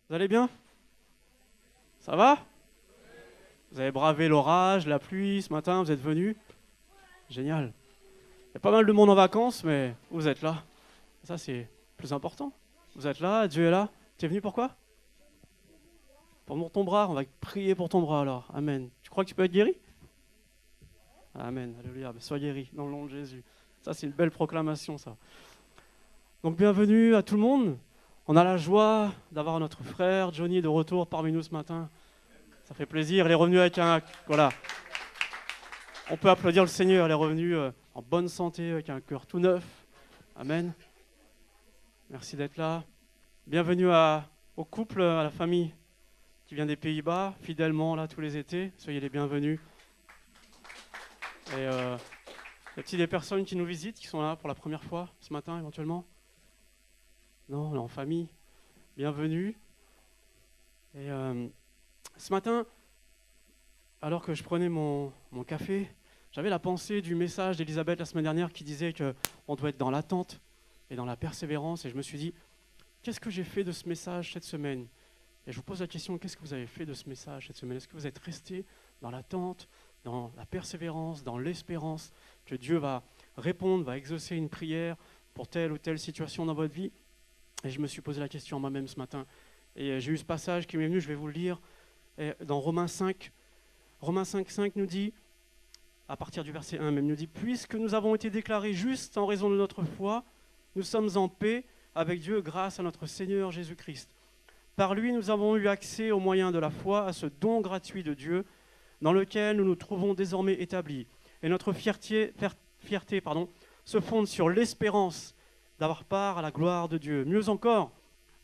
Vous allez bien? Ça va? Vous avez bravé l'orage, la pluie ce matin, vous êtes venus? Génial. Il y a pas mal de monde en vacances, mais vous êtes là. Ça, c'est le plus important. Vous êtes là, Dieu est là. Tu es venu pourquoi? Pour ton bras, on va prier pour ton bras alors. Amen. Tu crois que tu peux être guéri? Amen. Alléluia. Ben, sois guéri dans le nom de Jésus. Ça, c'est une belle proclamation, ça. Donc, bienvenue à tout le monde. On a la joie d'avoir notre frère Johnny de retour parmi nous ce matin. Ça fait plaisir. Il est revenu avec un... Voilà. On peut applaudir le Seigneur. Il est revenu en bonne santé, avec un cœur tout neuf. Amen. Merci d'être là. Bienvenue au couple, à la famille qui vient des Pays-Bas, fidèlement là tous les étés. Soyez les bienvenus. Et y a-t-il des personnes qui nous visitent, qui sont là pour la première fois ce matin éventuellement? Non, on est en famille. Bienvenue. Et ce matin, alors que je prenais mon café, j'avais la pensée du message d'Elisabeth la semaine dernière qui disait qu'on doit être dans l'attente et dans la persévérance. Et je me suis dit, qu'est-ce que j'ai fait de ce message cette semaine? Et je vous pose la question, qu'est-ce que vous avez fait de ce message cette semaine? Est-ce que vous êtes resté dans l'attente, dans la persévérance, dans l'espérance que Dieu va répondre, va exaucer une prière pour telle ou telle situation dans votre vie? Et je me suis posé la question moi-même ce matin. Et j'ai eu ce passage qui m'est venu, je vais vous le lire. Et dans Romains 5, Romains 5, 5 nous dit, à partir du verset 1 même, nous dit « Puisque nous avons été déclarés justes en raison de notre foi, nous sommes en paix avec Dieu grâce à notre Seigneur Jésus-Christ. Par lui, nous avons eu accès au moyen de la foi à ce don gratuit de Dieu dans lequel nous nous trouvons désormais établis. Et notre fierté se fonde sur l'espérance d'avoir part à la gloire de Dieu. Mieux encore,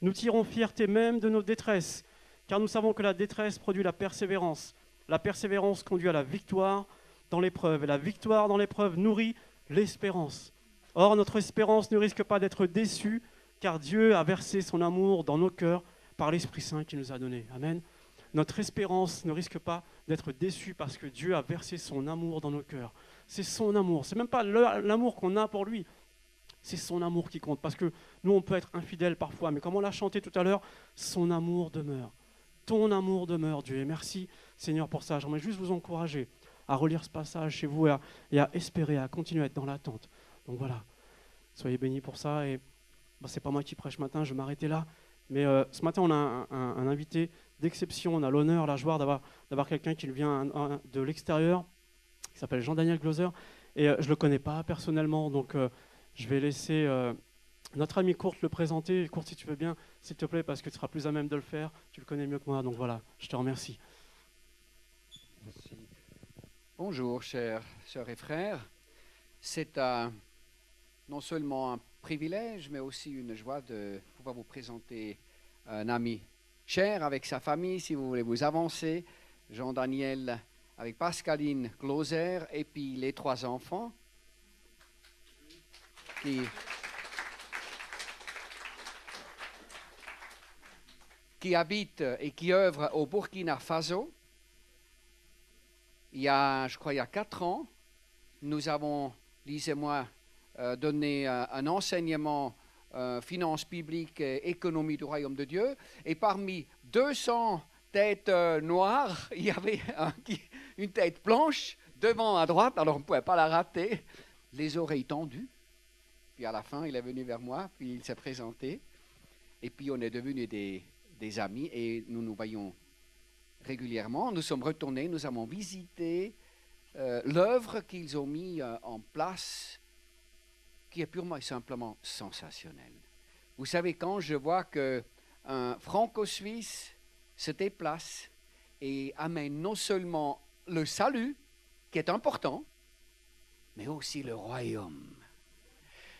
nous tirons fierté même de nos détresses, car nous savons que la détresse produit la persévérance. La persévérance conduit à la victoire dans l'épreuve, et la victoire dans l'épreuve nourrit l'espérance. Or, notre espérance ne risque pas d'être déçue, car Dieu a versé son amour dans nos cœurs par l'Esprit Saint qu'il nous a donné. Amen. Notre espérance ne risque pas d'être déçue parce que Dieu a versé son amour dans nos cœurs. C'est son amour, c'est même pas l'amour qu'on a pour lui, c'est son amour qui compte. Parce que nous, on peut être infidèles parfois, mais comme on l'a chanté tout à l'heure, son amour demeure. Ton amour demeure, Dieu. Et merci, Seigneur, pour ça. J'aimerais juste vous encourager à relire ce passage chez vous et à espérer, à continuer à être dans l'attente. Donc voilà, soyez bénis pour ça. Et c'est pas moi qui prêche ce matin, je vais m'arrêter là. Mais ce matin, on a un invité d'exception. On a l'honneur, la joie d'avoir quelqu'un qui vient de l'extérieur, qui s'appelle Jean-Daniel Gloser. Et je ne le connais pas personnellement, donc je vais laisser notre ami Kurt le présenter. Kurt, si tu veux bien, s'il te plaît, parce que tu seras plus à même de le faire. Tu le connais mieux que moi, donc voilà, je te remercie. Merci. Bonjour, chers sœurs et frères. C'est non seulement un privilège, mais aussi une joie de pouvoir vous présenter un ami cher avec sa famille, si vous voulez vous avancer. Jean-Daniel avec Pascaline Gloser et puis les 3 enfants qui habitent et qui œuvrent au Burkina Faso. Il y a 4 ans, nous avons, Lise et moi, donné un enseignement finances publiques et économie du royaume de Dieu. Et parmi 200 têtes noires, il y avait une tête blanche devant à droite, alors on ne pouvait pas la rater, les oreilles tendues. Puis à la fin, il est venu vers moi, puis il s'est présenté. Et puis on est devenus des amis et nous nous voyons régulièrement. Nous sommes retournés, nous avons visité l'œuvre qu'ils ont mis en place, qui est purement et simplement sensationnelle. Vous savez, quand je vois qu'un franco-suisse se déplace et amène non seulement le salut, qui est important, mais aussi le royaume.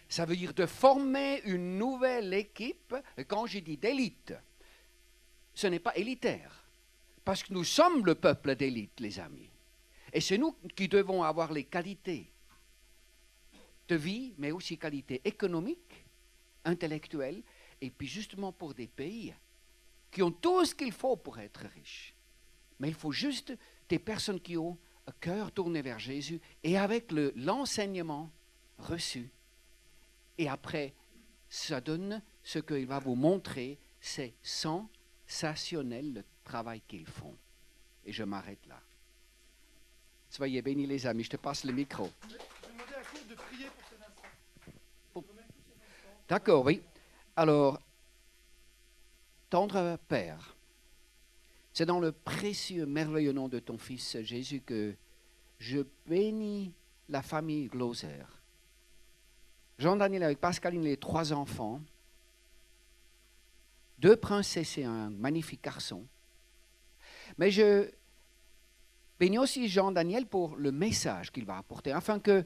Ça veut dire de former une nouvelle équipe. Et quand je dis d'élite, ce n'est pas élitaire. Parce que nous sommes le peuple d'élite, les amis. Et c'est nous qui devons avoir les qualités de vie, mais aussi qualités économiques, intellectuelles, et puis justement pour des pays qui ont tout ce qu'il faut pour être riches. Mais il faut juste des personnes qui ont un cœur tourné vers Jésus et avec l'enseignement reçu. Et après, ça donne ce qu'il va vous montrer, c'est sans sensationnel le travail qu'ils font. Et je m'arrête là. Soyez bénis les amis, je te passe le micro. Je vais demander à Cour de prier pour cet instant. D'accord, oui. Alors, tendre Père, c'est dans le précieux, merveilleux nom de ton Fils Jésus que je bénis la famille Glauser. Jean-Daniel avec Pascaline, les 3 enfants, 2 princesses et un magnifique garçon. Mais je bénis aussi Jean-Daniel pour le message qu'il va apporter, afin que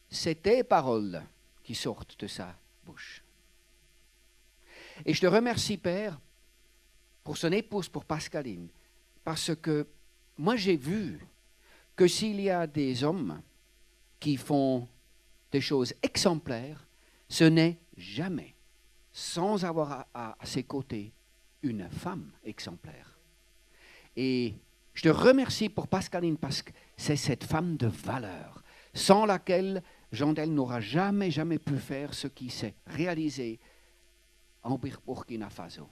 c'est tes paroles qui sortent de sa bouche. Et je te remercie, Père, pour son épouse, pour Pascaline, parce que moi j'ai vu que s'il y a des hommes qui font des choses exemplaires, ce n'est jamais sans avoir à ses côtés une femme exemplaire. Et je te remercie pour Pascaline parce que c'est cette femme de valeur, sans laquelle Jean-Del n'aura jamais pu faire ce qui s'est réalisé en Burkina Faso.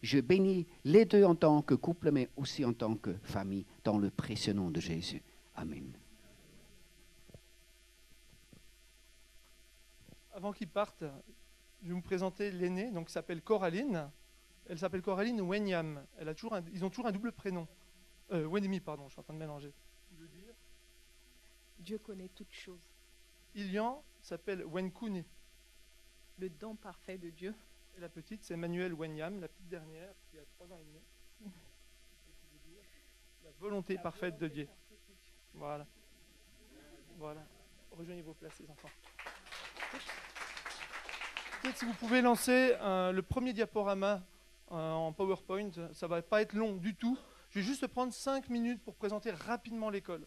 Je bénis les 2 en tant que couple, mais aussi en tant que famille, dans le précieux nom de Jésus. Amen. Avant qu'ils partent, je vais vous présenter l'aînée, donc qui s'appelle Coraline. Elle s'appelle Coraline Wenyam. Ils ont toujours un double prénom. Wenemi, pardon, je suis en train de mélanger. Dieu connaît toutes choses. Ilian s'appelle Wenkuni. Le don parfait de Dieu. Et la petite, c'est Manuel Wenyam, la petite dernière, qui a 3 ans et demi. La volonté parfaite de Dieu. Voilà. Voilà. Rejoignez vos places, les enfants. Peut-être si vous pouvez lancer le premier diaporama en PowerPoint, ça ne va pas être long du tout. Je vais juste prendre 5 minutes pour présenter rapidement l'école.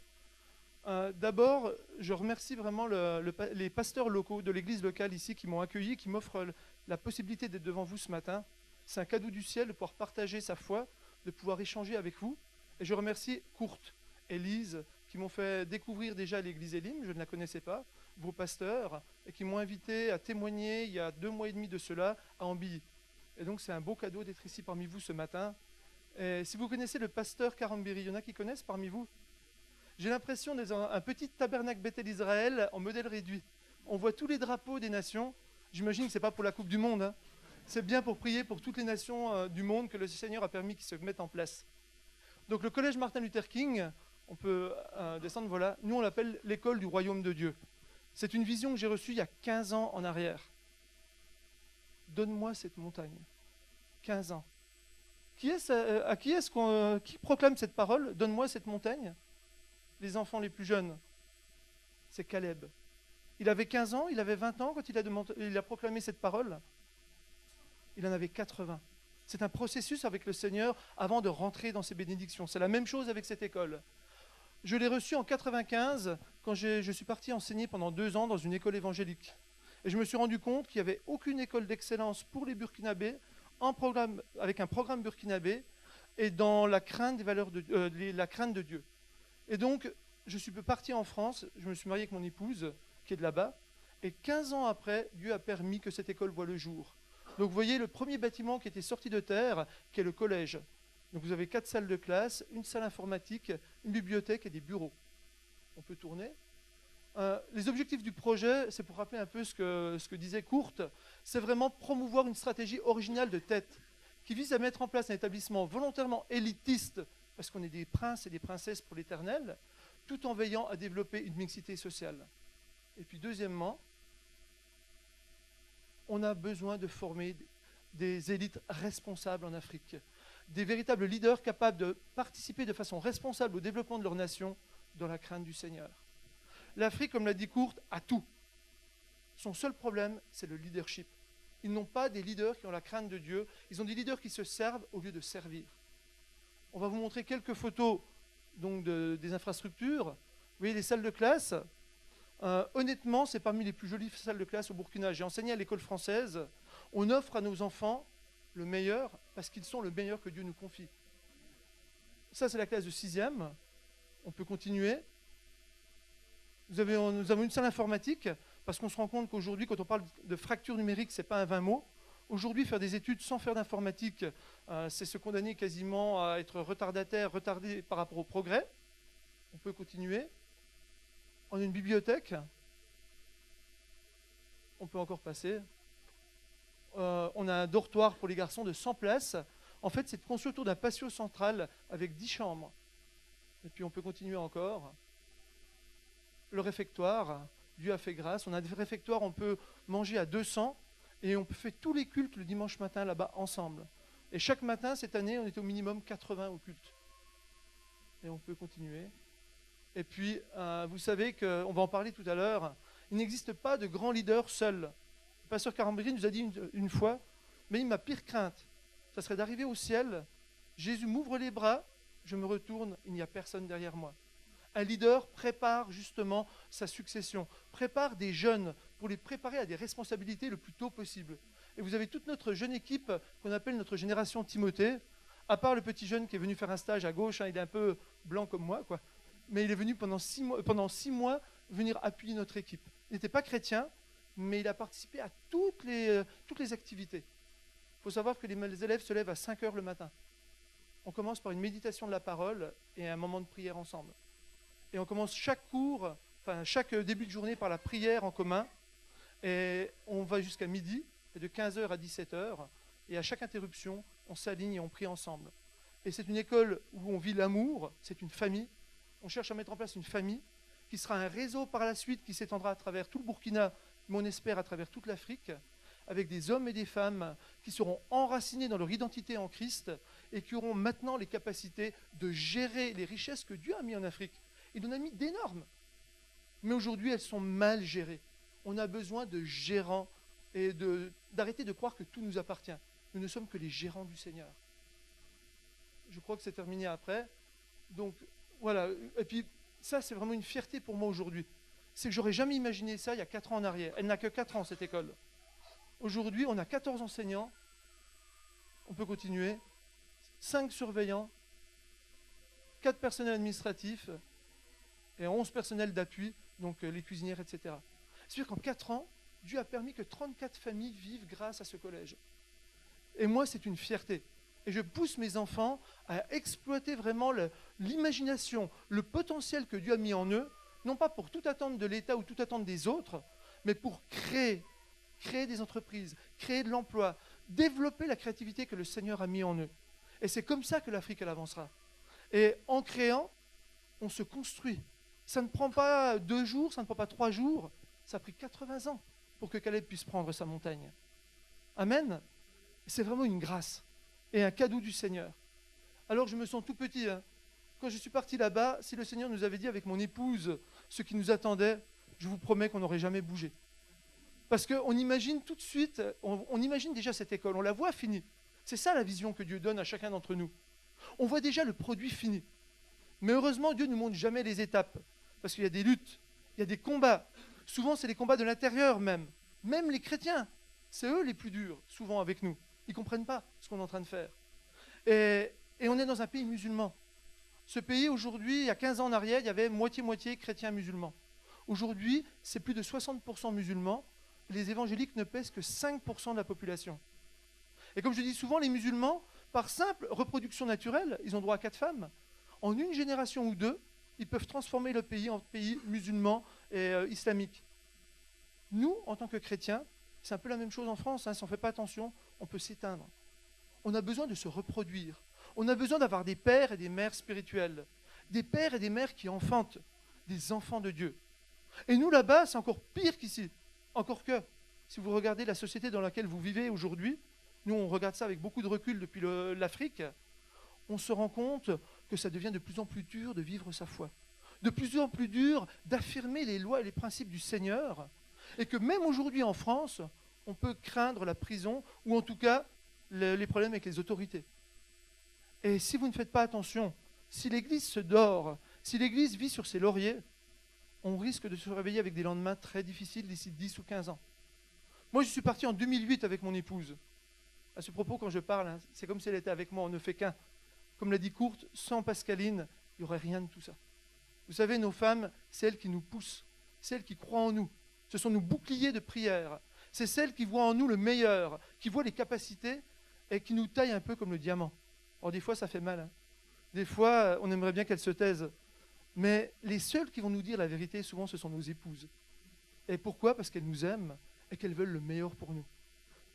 D'abord, je remercie vraiment les pasteurs locaux de l'église locale ici qui m'ont accueilli, qui m'offrent la possibilité d'être devant vous ce matin. C'est un cadeau du ciel de pouvoir partager sa foi, de pouvoir échanger avec vous. Et je remercie Kurt et Lise qui m'ont fait découvrir déjà l'église Elim, je ne la connaissais pas, vos pasteurs, et qui m'ont invité à témoigner il y a 2 mois et demi de cela à Ambilly. Et donc c'est un beau cadeau d'être ici parmi vous ce matin. Et si vous connaissez le pasteur Karambiri, il y en a qui connaissent parmi vous? J'ai l'impression d'être dans un petit tabernacle Bethel Israël en modèle réduit. On voit tous les drapeaux des nations. J'imagine que ce n'est pas pour la Coupe du Monde. Hein. C'est bien pour prier pour toutes les nations du monde que le Seigneur a permis qu'ils se mettent en place. Donc le collège Martin Luther King, on peut descendre, voilà. Nous, on l'appelle l'école du royaume de Dieu. C'est une vision que j'ai reçue il y a 15 ans en arrière. Donne-moi cette montagne. 15 ans. Qui proclame cette parole? Donne-moi cette montagne. Les enfants les plus jeunes, c'est Caleb. Il avait 15 ans, il avait 20 ans quand il a proclamé cette parole. Il en avait 80. C'est un processus avec le Seigneur avant de rentrer dans ses bénédictions. C'est la même chose avec cette école. Je l'ai reçue en 95 quand je suis parti enseigner pendant 2 ans dans une école évangélique. Et je me suis rendu compte qu'il n'y avait aucune école d'excellence pour les Burkinabés avec un programme burkinabé et dans la crainte des valeurs la crainte de Dieu. Et donc, je suis parti en France, je me suis marié avec mon épouse, qui est de là-bas, et 15 ans après, Dieu a permis que cette école voie le jour. Donc, vous voyez le premier bâtiment qui était sorti de terre, qui est le collège. Donc, vous avez 4 salles de classe, une salle informatique, une bibliothèque et des bureaux. On peut tourner. Les objectifs du projet, c'est pour rappeler un peu ce que disait Kurt, c'est vraiment promouvoir une stratégie originale de tête, qui vise à mettre en place un établissement volontairement élitiste, parce qu'on est des princes et des princesses pour l'éternel, tout en veillant à développer une mixité sociale. Et puis deuxièmement, on a besoin de former des élites responsables en Afrique, des véritables leaders capables de participer de façon responsable au développement de leur nation dans la crainte du Seigneur. L'Afrique, comme l'a dit Kurt, a tout. Son seul problème, c'est le leadership. Ils n'ont pas des leaders qui ont la crainte de Dieu, ils ont des leaders qui se servent au lieu de servir. On va vous montrer quelques photos donc, des infrastructures. Vous voyez les salles de classe. Honnêtement, c'est parmi les plus jolies salles de classe au Burkina. J'ai enseigné à l'école française. On offre à nos enfants le meilleur parce qu'ils sont le meilleur que Dieu nous confie. Ça, c'est la classe de 6e. On peut continuer. Nous avons une salle informatique parce qu'on se rend compte qu'aujourd'hui, quand on parle de fracture numérique, ce n'est pas un vain mot. Aujourd'hui, faire des études sans faire d'informatique, c'est se condamner quasiment à être retardataire, retardé par rapport au progrès. On peut continuer. On a une bibliothèque. On peut encore passer. On a un dortoir pour les garçons de 100 places. En fait, c'est conçu autour d'un patio central avec 10 chambres. Et puis on peut continuer encore. Le réfectoire, Dieu a fait grâce. On a des réfectoires, on peut manger à 200 et on fait tous les cultes le dimanche matin là-bas ensemble. Et chaque matin, cette année, on était au minimum 80 au culte. Et on peut continuer. Et puis, vous savez qu'on va en parler tout à l'heure, il n'existe pas de grand leader seul. Le pasteur Carambri nous a dit une fois, mais ma pire crainte, ça serait d'arriver au ciel, Jésus m'ouvre les bras, je me retourne, il n'y a personne derrière moi. Un leader prépare justement sa succession, prépare des jeunes pour les préparer à des responsabilités le plus tôt possible. Et vous avez toute notre jeune équipe qu'on appelle notre génération Timothée, à part le petit jeune qui est venu faire un stage à gauche, il est un peu blanc comme moi, quoi. Mais il est venu pendant 6 mois venir appuyer notre équipe. Il n'était pas chrétien, mais il a participé à toutes les activités. Il faut savoir que les élèves se lèvent à 5 heures le matin. On commence par une méditation de la parole et un moment de prière ensemble. Et on commence chaque début de journée par la prière en commun. Et on va jusqu'à midi, et de 15h à 17h. Et à chaque interruption, on s'aligne et on prie ensemble. Et c'est une école où on vit l'amour, c'est une famille. On cherche à mettre en place une famille qui sera un réseau par la suite qui s'étendra à travers tout le Burkina, mais on espère à travers toute l'Afrique, avec des hommes et des femmes qui seront enracinés dans leur identité en Christ et qui auront maintenant les capacités de gérer les richesses que Dieu a mis en Afrique. Il en a mis d'énormes. Mais aujourd'hui, elles sont mal gérées. On a besoin de gérants et d'arrêter de croire que tout nous appartient. Nous ne sommes que les gérants du Seigneur. Je crois que c'est terminé après. Donc, voilà. Et puis, ça, c'est vraiment une fierté pour moi aujourd'hui. C'est que j'aurais jamais imaginé ça il y a 4 ans en arrière. Elle n'a que 4 ans, cette école. Aujourd'hui, on a 14 enseignants. On peut continuer. 5 surveillants. 4 personnels administratifs. Et 11 personnels d'appui, donc les cuisinières, etc. C'est-à-dire qu'en 4 ans, Dieu a permis que 34 familles vivent grâce à ce collège. Et moi, c'est une fierté. Et je pousse mes enfants à exploiter vraiment l'imagination, le potentiel que Dieu a mis en eux, non pas pour tout attendre de l'État ou tout attendre des autres, mais pour créer des entreprises, créer de l'emploi, développer la créativité que le Seigneur a mis en eux. Et c'est comme ça que l'Afrique, elle avancera. Et en créant, on se construit. Ça ne prend pas 2 jours, ça ne prend pas 3 jours, ça a pris 80 ans pour que Caleb puisse prendre sa montagne. Amen. C'est vraiment une grâce et un cadeau du Seigneur. Alors je me sens tout petit. Quand je suis parti là-bas, si le Seigneur nous avait dit avec mon épouse ce qui nous attendait, je vous promets qu'on n'aurait jamais bougé. Parce qu'on imagine tout de suite, on imagine déjà cette école, on la voit finie. C'est ça la vision que Dieu donne à chacun d'entre nous. On voit déjà le produit fini. Mais heureusement, Dieu ne nous montre jamais les étapes. Parce qu'il y a des luttes, il y a des combats. Souvent, c'est les combats de l'intérieur même. Même les chrétiens, c'est eux les plus durs, souvent avec nous. Ils ne comprennent pas ce qu'on est en train de faire. Et on est dans un pays musulman. Ce pays, aujourd'hui, il y a 15 ans en arrière, il y avait moitié-moitié chrétiens musulmans. Aujourd'hui, c'est plus de 60% musulmans. Les évangéliques ne pèsent que 5% de la population. Et comme je dis souvent, les musulmans, par simple reproduction naturelle, ils ont droit à 4 femmes. En une génération ou 2, ils peuvent transformer le pays en pays musulman et islamique. Nous, en tant que chrétiens, c'est un peu la même chose en France. Si on ne fait pas attention, on peut s'éteindre. On a besoin de se reproduire. On a besoin d'avoir des pères et des mères spirituels. Des pères et des mères qui enfantent des enfants de Dieu. Et nous, là-bas, c'est encore pire qu'ici. Encore que, si vous regardez la société dans laquelle vous vivez aujourd'hui, nous, on regarde ça avec beaucoup de recul depuis l'Afrique, on se rend compte que ça devient de plus en plus dur de vivre sa foi. De plus en plus dur d'affirmer les lois et les principes du Seigneur. Et que même aujourd'hui en France, on peut craindre la prison ou en tout cas les problèmes avec les autorités. Et si vous ne faites pas attention, si l'Église se dort, si l'Église vit sur ses lauriers, on risque de se réveiller avec des lendemains très difficiles d'ici 10 ou 15 ans. Moi, je suis parti en 2008 avec mon épouse. À ce propos, quand je parle, c'est comme si elle était avec moi, on ne fait qu'un. Comme l'a dit Kurt, sans Pascaline, il n'y aurait rien de tout ça. Vous savez, nos femmes, c'est elles qui nous poussent, c'est elles qui croient en nous. Ce sont nos boucliers de prière. C'est celle qui voit en nous le meilleur, qui voit les capacités et qui nous taille un peu comme le diamant. Alors des fois, ça fait mal. Hein. Des fois, on aimerait bien qu'elle se taise. Mais les seules qui vont nous dire la vérité, souvent, ce sont nos épouses. Et pourquoi ? Parce qu'elles nous aiment et qu'elles veulent le meilleur pour nous.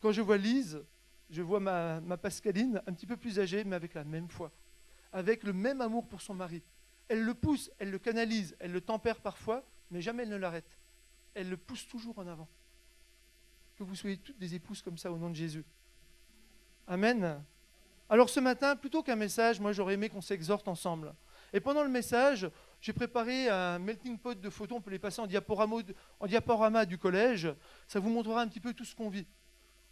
Quand je vois Lise, je vois ma Pascaline, un petit peu plus âgée, mais avec la même foi, avec le même amour pour son mari. Elle le pousse, elle le canalise, elle le tempère parfois, mais jamais elle ne l'arrête. Elle le pousse toujours en avant. Que vous soyez toutes des épouses comme ça au nom de Jésus. Amen. Alors ce matin, plutôt qu'un message, moi j'aurais aimé qu'on s'exhorte ensemble. Et pendant le message, j'ai préparé un melting pot de photos, on peut les passer en diaporama du collège. Ça vous montrera un petit peu tout ce qu'on vit.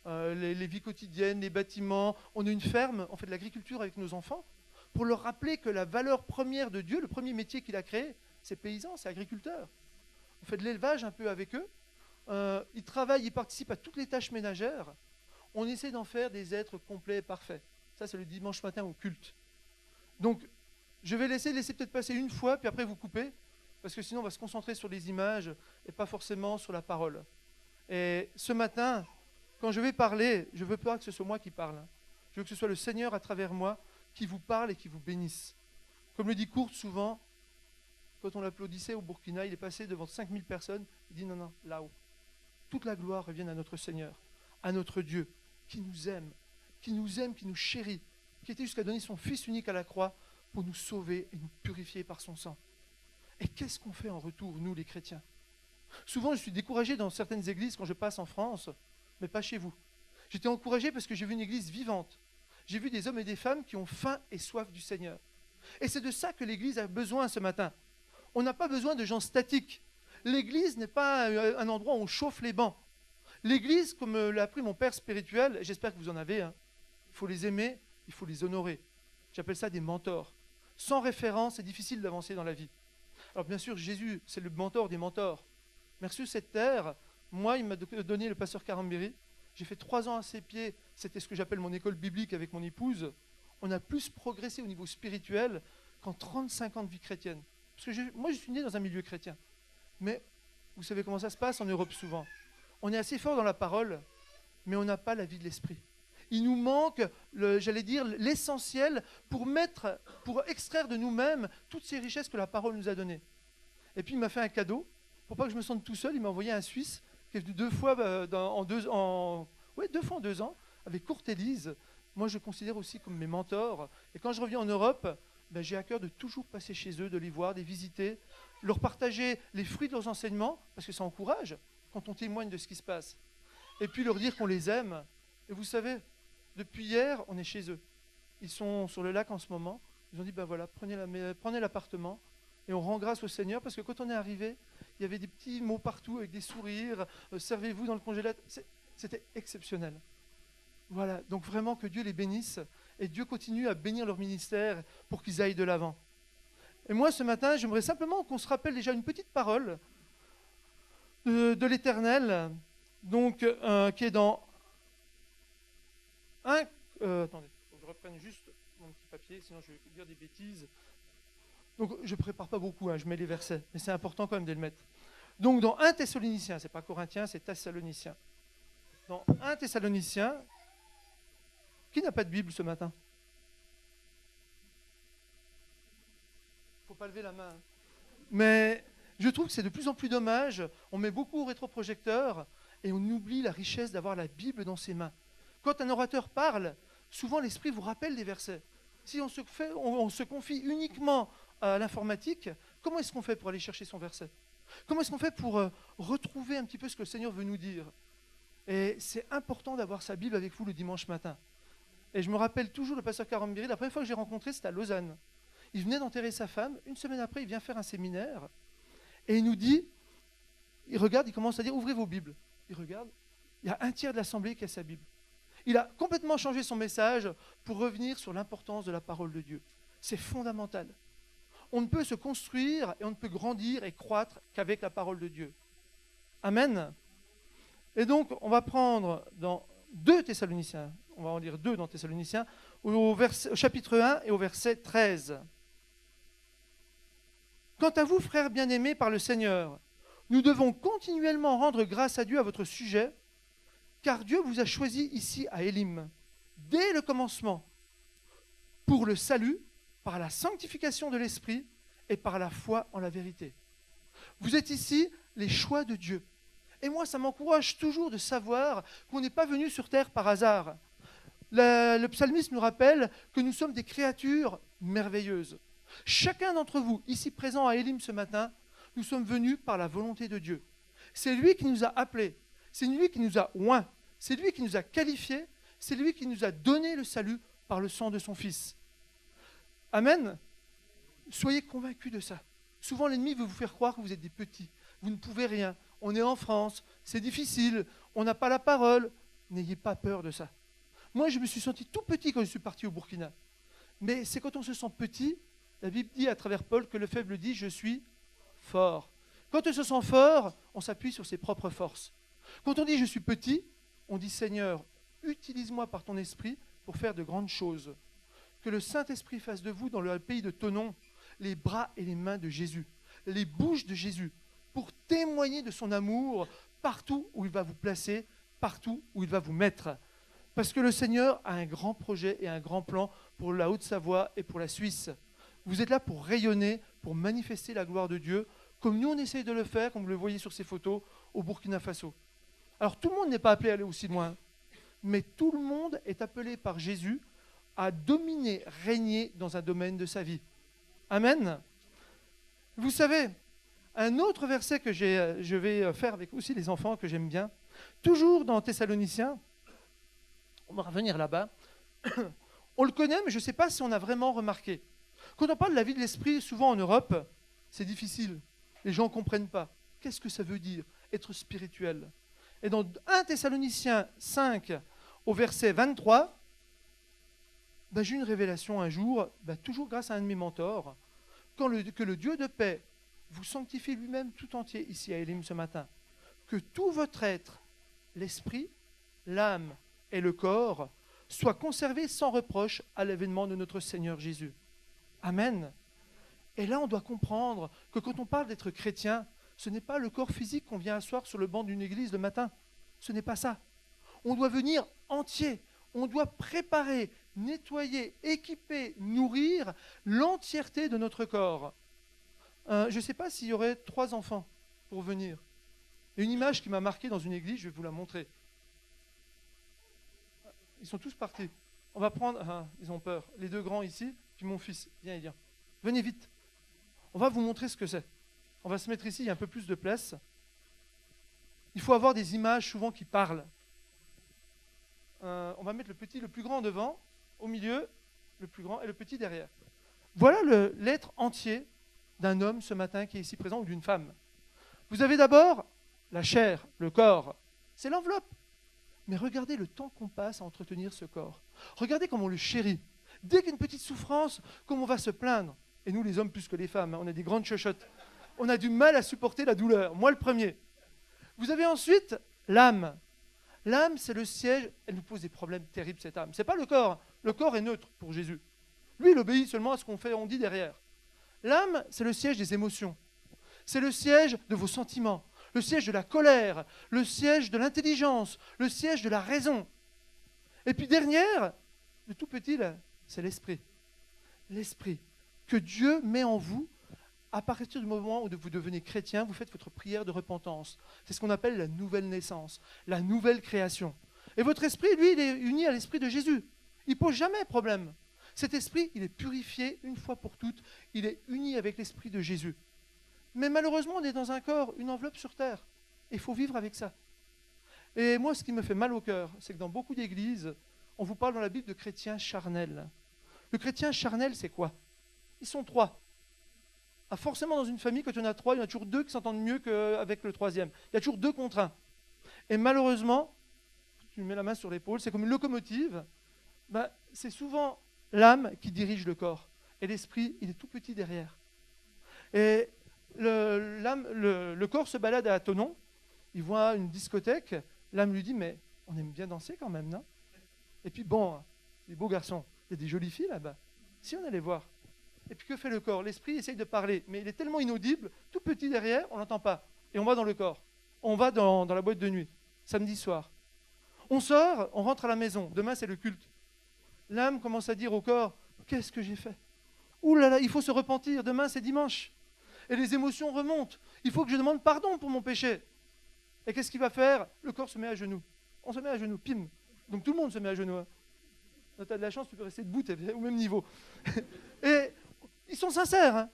Les vies quotidiennes, les bâtiments. On a une ferme, on fait de l'agriculture avec nos enfants, pour leur rappeler que la valeur première de Dieu, le premier métier qu'il a créé, c'est paysan, c'est agriculteur. On fait de l'élevage un peu avec eux. Ils travaillent, ils participent à toutes les tâches ménagères. On essaie d'en faire des êtres complets et parfaits. Ça, c'est le dimanche matin au culte. Donc, je vais laisser peut-être passer une fois, puis après vous couper, parce que sinon on va se concentrer sur les images et pas forcément sur la parole. Et ce matin, quand je vais parler, je ne veux pas que ce soit moi qui parle. Je veux que ce soit le Seigneur à travers moi qui vous parle et qui vous bénisse. Comme le dit Kurt souvent, quand on l'applaudissait au Burkina, il est passé devant 5000 personnes, il dit non, là-haut. Toute la gloire revient à notre Seigneur, à notre Dieu, qui nous aime, qui nous chérit, qui était jusqu'à donner son Fils unique à la croix pour nous sauver et nous purifier par son sang. Et qu'est-ce qu'on fait en retour, nous les chrétiens ? Souvent, je suis découragé dans certaines églises quand je passe en France, mais pas chez vous. J'étais encouragé parce que j'ai vu une église vivante. J'ai vu des hommes et des femmes qui ont faim et soif du Seigneur. Et c'est de ça que l'église a besoin ce matin. On n'a pas besoin de gens statiques. L'église n'est pas un endroit où on chauffe les bancs. L'église, comme l'a appris mon père spirituel, et j'espère que vous en avez, il faut les aimer, il faut les honorer. J'appelle ça des mentors. Sans référence, c'est difficile d'avancer dans la vie. Alors bien sûr, Jésus, c'est le mentor des mentors. Mais sur cette terre, moi, il m'a donné le pasteur Karambiri. J'ai fait 3 ans à ses pieds. C'était ce que j'appelle mon école biblique avec mon épouse. On a plus progressé au niveau spirituel qu'en 35 ans de vie chrétienne. Parce que moi, je suis né dans un milieu chrétien. Mais vous savez comment ça se passe en Europe souvent. On est assez fort dans la parole, mais on n'a pas la vie de l'esprit. Il nous manque, l'essentiel pour extraire de nous-mêmes toutes ces richesses que la parole nous a données. Et puis il m'a fait un cadeau, pour pas que je me sente tout seul, il m'a envoyé un Suisse qui est venu 2 fois en 2 ans, avec Kurt et Lise. Moi je considère aussi comme mes mentors. Et quand je reviens en Europe, j'ai à cœur de toujours passer chez eux, de les voir, de les visiter, leur partager les fruits de leurs enseignements, parce que ça encourage quand on témoigne de ce qui se passe. Et puis leur dire qu'on les aime. Et vous savez, depuis hier, on est chez eux. Ils sont sur le lac en ce moment. Ils ont dit, prenez l'appartement et on rend grâce au Seigneur parce que quand on est arrivé, il y avait des petits mots partout avec des sourires, servez-vous dans le congélateur. C'était exceptionnel. Voilà, donc vraiment que Dieu les bénisse et Dieu continue à bénir leur ministère pour qu'ils aillent de l'avant. Et moi, ce matin, j'aimerais simplement qu'on se rappelle déjà une petite parole de l'Éternel, donc qui est dans attendez, faut que je reprenne juste mon petit papier, sinon je vais dire des bêtises. Donc je ne prépare pas beaucoup, je mets les versets, mais c'est important quand même de le mettre. Donc dans 1 Thessaloniciens, c'est pas Corinthiens, c'est Thessaloniciens. Dans 1 Thessaloniciens, qui n'a pas de Bible ce matin ? Il ne faut pas lever la main. Mais je trouve que c'est de plus en plus dommage. On met beaucoup au rétroprojecteur et on oublie la richesse d'avoir la Bible dans ses mains. Quand un orateur parle, souvent l'Esprit vous rappelle des versets. Si on se confie uniquement à l'informatique, comment est-ce qu'on fait pour aller chercher son verset ? Comment est-ce qu'on fait pour retrouver un petit peu ce que le Seigneur veut nous dire ? Et c'est important d'avoir sa Bible avec vous le dimanche matin. Et je me rappelle toujours le pasteur Karambiri, la première fois que j'ai rencontré, c'était à Lausanne. Il venait d'enterrer sa femme, une semaine après, il vient faire un séminaire, et il nous dit, il regarde, il commence à dire, ouvrez vos Bibles. Il regarde, il y a un tiers de l'assemblée qui a sa Bible. Il a complètement changé son message pour revenir sur l'importance de la parole de Dieu. C'est fondamental. On ne peut se construire et on ne peut grandir et croître qu'avec la parole de Dieu. Amen. Et donc, on va prendre dans 2 Thessaloniciens, on va en lire 2 dans Thessaloniciens, au chapitre 1 et au verset 13. Quant à vous, frères bien-aimés par le Seigneur, nous devons continuellement rendre grâce à Dieu à votre sujet, Car Dieu vous a choisi ici à Élim, dès le commencement, pour le salut, par la sanctification de l'Esprit et par la foi en la vérité. Vous êtes ici les choix de Dieu. Et moi, ça m'encourage toujours de savoir qu'on n'est pas venu sur terre par hasard. Le psalmiste nous rappelle que nous sommes des créatures merveilleuses. Chacun d'entre vous, ici présent à Élim ce matin, nous sommes venus par la volonté de Dieu. C'est lui qui nous a appelés, c'est lui qui nous a oints, c'est lui qui nous a qualifiés, c'est lui qui nous a donné le salut par le sang de son Fils. Amen. Soyez convaincus de ça. Souvent, l'ennemi veut vous faire croire que vous êtes des petits, vous ne pouvez rien. On est en France, c'est difficile, on n'a pas la parole. N'ayez pas peur de ça. Moi, je me suis senti tout petit quand je suis parti au Burkina. Mais c'est quand on se sent petit, la Bible dit à travers Paul que le faible dit « je suis fort ». Quand on se sent fort, on s'appuie sur ses propres forces. Quand on dit « je suis petit », on dit « Seigneur, utilise-moi par ton esprit pour faire de grandes choses ». Que le Saint-Esprit fasse de vous, dans le pays de Thonon, les bras et les mains de Jésus, les bouches de Jésus, pour témoigner de son amour partout où il va vous placer, partout où il va vous mettre. Parce que le Seigneur a un grand projet et un grand plan pour la Haute-Savoie et pour la Suisse. Vous êtes là pour rayonner, pour manifester la gloire de Dieu, comme nous on essaye de le faire, comme vous le voyez sur ces photos, au Burkina Faso. Alors tout le monde n'est pas appelé à aller aussi loin, mais tout le monde est appelé par Jésus à dominer, régner dans un domaine de sa vie. Amen. Vous savez, un autre verset que je vais faire avec aussi les enfants que j'aime bien, toujours dans Thessaloniciens, on va revenir là-bas, on le connaît, mais je ne sais pas si on a vraiment remarqué. Quand on parle de la vie de l'esprit, souvent en Europe, c'est difficile. Les gens ne comprennent pas. Qu'est-ce que ça veut dire, être spirituel? Et dans 1 Thessaloniciens 5, au verset 23, j'ai eu une révélation un jour, toujours grâce à un de mes mentors, que le Dieu de paix vous sanctifie lui-même tout entier ici à Élim ce matin. Que tout votre être, l'esprit, l'âme et le corps, soient conservés sans reproche à l'avènement de notre Seigneur Jésus. Amen. Et là, on doit comprendre que quand on parle d'être chrétien, ce n'est pas le corps physique qu'on vient asseoir sur le banc d'une église le matin. Ce n'est pas ça. On doit venir entier. On doit préparer, nettoyer, équiper, nourrir l'entièreté de notre corps. Je ne sais pas s'il y aurait 3 enfants pour venir. Une image qui m'a marqué dans une église, je vais vous la montrer. Ils sont tous partis. On va prendre, ils ont peur, les 2 grands ici, puis mon fils. Viens, Elia. Venez vite. On va vous montrer ce que c'est. On va se mettre ici, il y a un peu plus de place. Il faut avoir des images souvent qui parlent. On va mettre le petit, le plus grand devant, au milieu, le plus grand et le petit derrière. Voilà l'être entier d'un homme ce matin qui est ici présent ou d'une femme. Vous avez d'abord la chair, le corps. C'est l'enveloppe. Mais regardez le temps qu'on passe à entretenir ce corps. Regardez comment on le chérit. Dès qu'il y a une petite souffrance, comme on va se plaindre. Et nous, les hommes, plus que les femmes, on a des grandes chochottes. On a du mal à supporter la douleur. Moi, le premier. Vous avez ensuite l'âme. L'âme, c'est le siège. Elle nous pose des problèmes terribles, cette âme. Ce n'est pas le corps. Le corps est neutre pour Jésus. Lui, il obéit seulement à ce on dit derrière. L'âme, c'est le siège des émotions. C'est le siège de vos sentiments. Le siège de la colère, le siège de l'intelligence, le siège de la raison. Et puis dernière, le tout petit, là, c'est l'esprit. L'esprit que Dieu met en vous à partir du moment où vous devenez chrétien, vous faites votre prière de repentance. C'est ce qu'on appelle la nouvelle naissance, la nouvelle création. Et votre esprit, lui, il est uni à l'esprit de Jésus. Il ne pose jamais problème. Cet esprit, il est purifié une fois pour toutes. Il est uni avec l'esprit de Jésus. Mais malheureusement, on est dans un corps, une enveloppe sur terre. Et il faut vivre avec ça. Et moi, ce qui me fait mal au cœur, c'est que dans beaucoup d'églises, on vous parle dans la Bible de chrétiens charnels. Le chrétien charnel, c'est quoi? Ils sont 3. Forcément, dans une famille, quand il y en a 3, il y en a toujours 2 qui s'entendent mieux qu'avec le 3e. Il y a toujours 2 contre 1. Et malheureusement, tu mets la main sur l'épaule, c'est comme une locomotive. C'est souvent l'âme qui dirige le corps. Et l'esprit, il est tout petit derrière. Et le corps se balade à Thonon, il voit une discothèque, l'âme lui dit « mais on aime bien danser quand même, non ?» Et puis bon, les beaux garçons, il y a des jolies filles là-bas. Si on allait voir. Et puis que fait le corps? L'esprit essaye de parler, mais il est tellement inaudible, tout petit derrière, on ne l'entend pas. Et on va dans le corps. On va dans la boîte de nuit, samedi soir. On sort, on rentre à la maison. Demain, c'est le culte. L'âme commence à dire au corps, qu'est-ce que j'ai fait? Ouh là là, il faut se repentir. Demain, c'est dimanche. Et les émotions remontent. Il faut que je demande pardon pour mon péché. Et qu'est-ce qu'il va faire? Le corps se met à genoux. On se met à genoux, pim. Donc tout le monde se met à genoux. Hein. Tu as de la chance, tu peux rester debout, tu es au même niveau. Et ils sont sincères. Hein.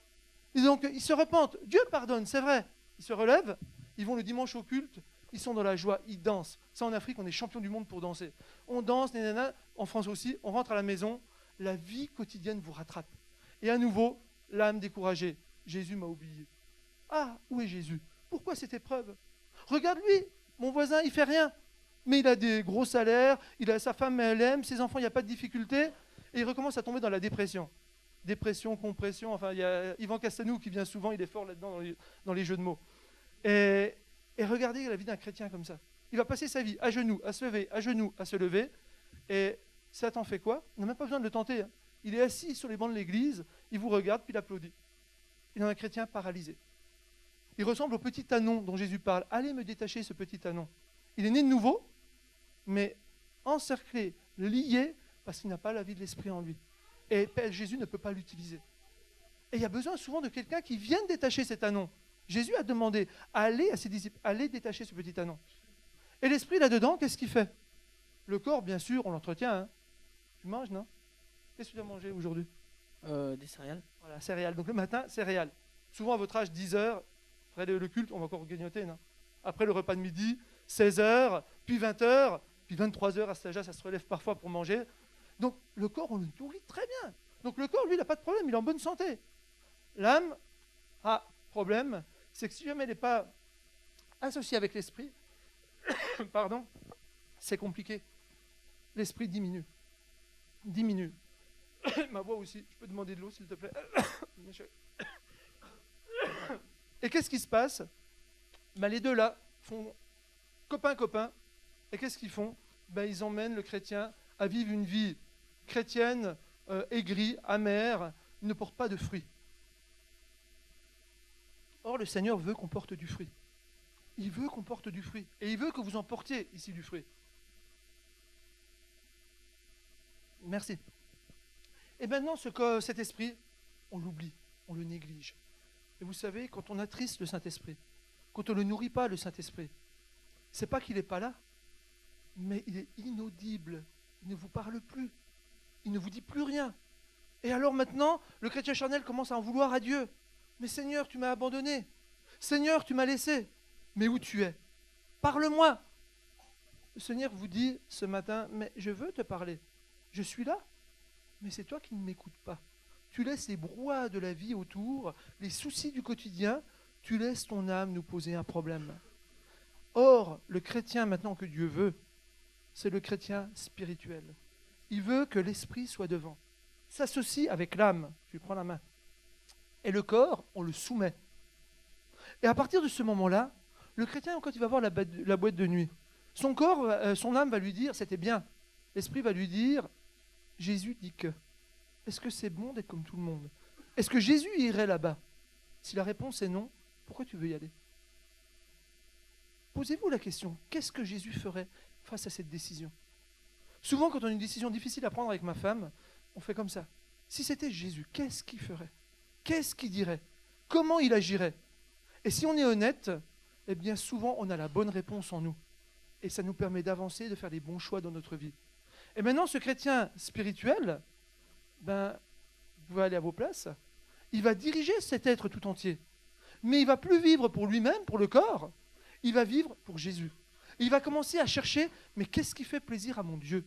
Et donc ils se repentent. Dieu pardonne, c'est vrai. Ils se relèvent, ils vont le dimanche au culte, ils sont dans la joie, ils dansent. Ça, en Afrique, on est champion du monde pour danser. On danse, nanana. En France aussi, on rentre à la maison, la vie quotidienne vous rattrape. Et à nouveau, l'âme découragée. Jésus m'a oublié. Ah, où est Jésus? Pourquoi cette épreuve? Regarde lui, mon voisin, il fait rien. Mais il a des gros salaires, il a sa femme, elle aime, ses enfants, il n'y a pas de difficulté. Et il recommence à tomber dans la dépression. Dépression, compression, enfin, il y a Yvan Castanou qui vient souvent, il est fort là-dedans dans les jeux de mots. Et regardez la vie d'un chrétien comme ça. Il va passer sa vie à genoux, à se lever, à genoux, à se lever. Et Satan fait quoi? Il n'a même pas besoin de le tenter. Hein. Il est assis sur les bancs de l'église, il vous regarde, puis il applaudit. Il est un chrétien paralysé. Il ressemble au petit anon dont Jésus parle. Allez me détacher ce petit anon. Il est né de nouveau, mais encerclé, lié, parce qu'il n'a pas la vie de l'esprit en lui. Et Jésus ne peut pas l'utiliser. Et il y a besoin souvent de quelqu'un qui vienne détacher cet anon. Jésus a demandé, allez à ses disciples, allez détacher ce petit anon. Et l'esprit là-dedans, qu'est-ce qu'il fait? Le corps, bien sûr, on l'entretient. Hein. Tu manges, non? Qu'est-ce que tu as mangé aujourd'hui? Des céréales. Voilà, céréales. Donc le matin, céréales. Souvent à votre âge, 10 heures, après le culte, on va encore grignoter, non? Après le repas de midi, 16 heures, puis 20 heures, puis 23 heures, à cet âge-là, ça se relève parfois pour manger. Donc le corps, on le nourrit très bien. Donc le corps, lui, il n'a pas de problème, il est en bonne santé. L'âme a problème, c'est que si jamais elle n'est pas associée avec l'esprit, pardon, c'est compliqué. L'esprit diminue. Diminue. Ma voix aussi, je peux demander de l'eau, s'il te plaît. Et qu'est-ce qui se passe? Les deux là font copain-copain. Et qu'est-ce qu'ils font? Ils emmènent le chrétien à vivre une vie chrétienne, aigrie, amère, ne porte pas de fruits. Or, le Seigneur veut qu'on porte du fruit. Il veut qu'on porte du fruit. Et il veut que vous en portiez ici du fruit. Merci. Et maintenant, cet esprit, on l'oublie, on le néglige. Et vous savez, quand on attriste le Saint-Esprit, quand on ne le nourrit pas, le Saint-Esprit, c'est pas qu'il n'est pas là, mais il est inaudible. Il ne vous parle plus. Il ne vous dit plus rien. Et alors maintenant, le chrétien charnel commence à en vouloir à Dieu. Mais Seigneur, tu m'as abandonné. Seigneur, tu m'as laissé. Mais où tu es? Parle-moi. Le Seigneur vous dit ce matin, mais je veux te parler. Je suis là. Mais c'est toi qui ne m'écoutes pas. Tu laisses les brouhahas de la vie autour, les soucis du quotidien, tu laisses ton âme nous poser un problème. Or, le chrétien maintenant que Dieu veut, c'est le chrétien spirituel. Il veut que l'esprit soit devant. S'associe avec l'âme, je lui prends la main. Et le corps, on le soumet. Et à partir de ce moment-là, le chrétien, quand il va voir la boîte de nuit, son corps, son âme va lui dire, c'était bien. L'esprit va lui dire, Jésus dit que. Est-ce que c'est bon d'être comme tout le monde? Est-ce que Jésus irait là-bas? Si la réponse est non, pourquoi tu veux y aller? Posez-vous la question, qu'est-ce que Jésus ferait face à cette décision? Souvent, quand on a une décision difficile à prendre avec ma femme, on fait comme ça. Si c'était Jésus, qu'est-ce qu'il ferait? Qu'est-ce qu'il dirait? Comment il agirait? Et si on est honnête, eh bien souvent on a la bonne réponse en nous. Et ça nous permet d'avancer, de faire les bons choix dans notre vie. Et maintenant, ce chrétien spirituel, vous pouvez aller à vos places, il va diriger cet être tout entier. Mais il ne va plus vivre pour lui-même, pour le corps, il va vivre pour Jésus. Et il va commencer à chercher, mais qu'est-ce qui fait plaisir à mon Dieu?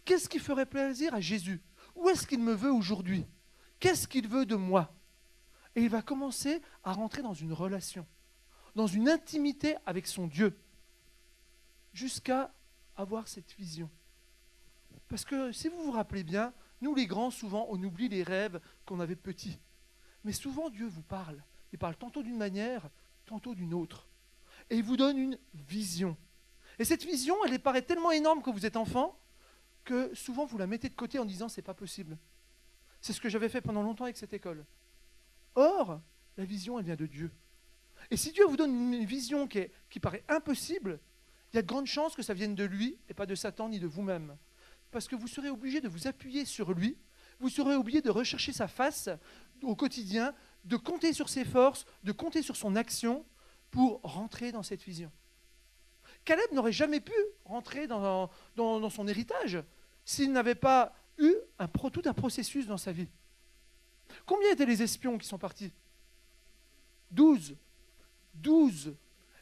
Qu'est-ce qui ferait plaisir à Jésus? Où est-ce qu'il me veut aujourd'hui? Qu'est-ce qu'il veut de moi? Et il va commencer à rentrer dans une relation, dans une intimité avec son Dieu, jusqu'à avoir cette vision. Parce que si vous vous rappelez bien, nous les grands, souvent, on oublie les rêves qu'on avait petits. Mais souvent, Dieu vous parle. Il parle tantôt d'une manière, tantôt d'une autre. Et il vous donne une vision. Et cette vision, elle paraît tellement énorme quand vous êtes enfant, que souvent vous la mettez de côté en disant « c'est pas possible ». C'est ce que j'avais fait pendant longtemps avec cette école. Or, la vision, elle vient de Dieu. Et si Dieu vous donne une vision qui paraît impossible, Il y a de grandes chances que ça vienne de lui et pas de Satan ni de vous-même. Parce que vous serez obligé de vous appuyer sur lui, vous serez obligé de rechercher sa face au quotidien, de compter sur ses forces, de compter sur son action pour rentrer dans cette vision. Caleb n'aurait jamais pu rentrer dans son héritage s'il n'avait pas eu tout un processus dans sa vie. Combien étaient les espions qui sont partis ? 12. 12.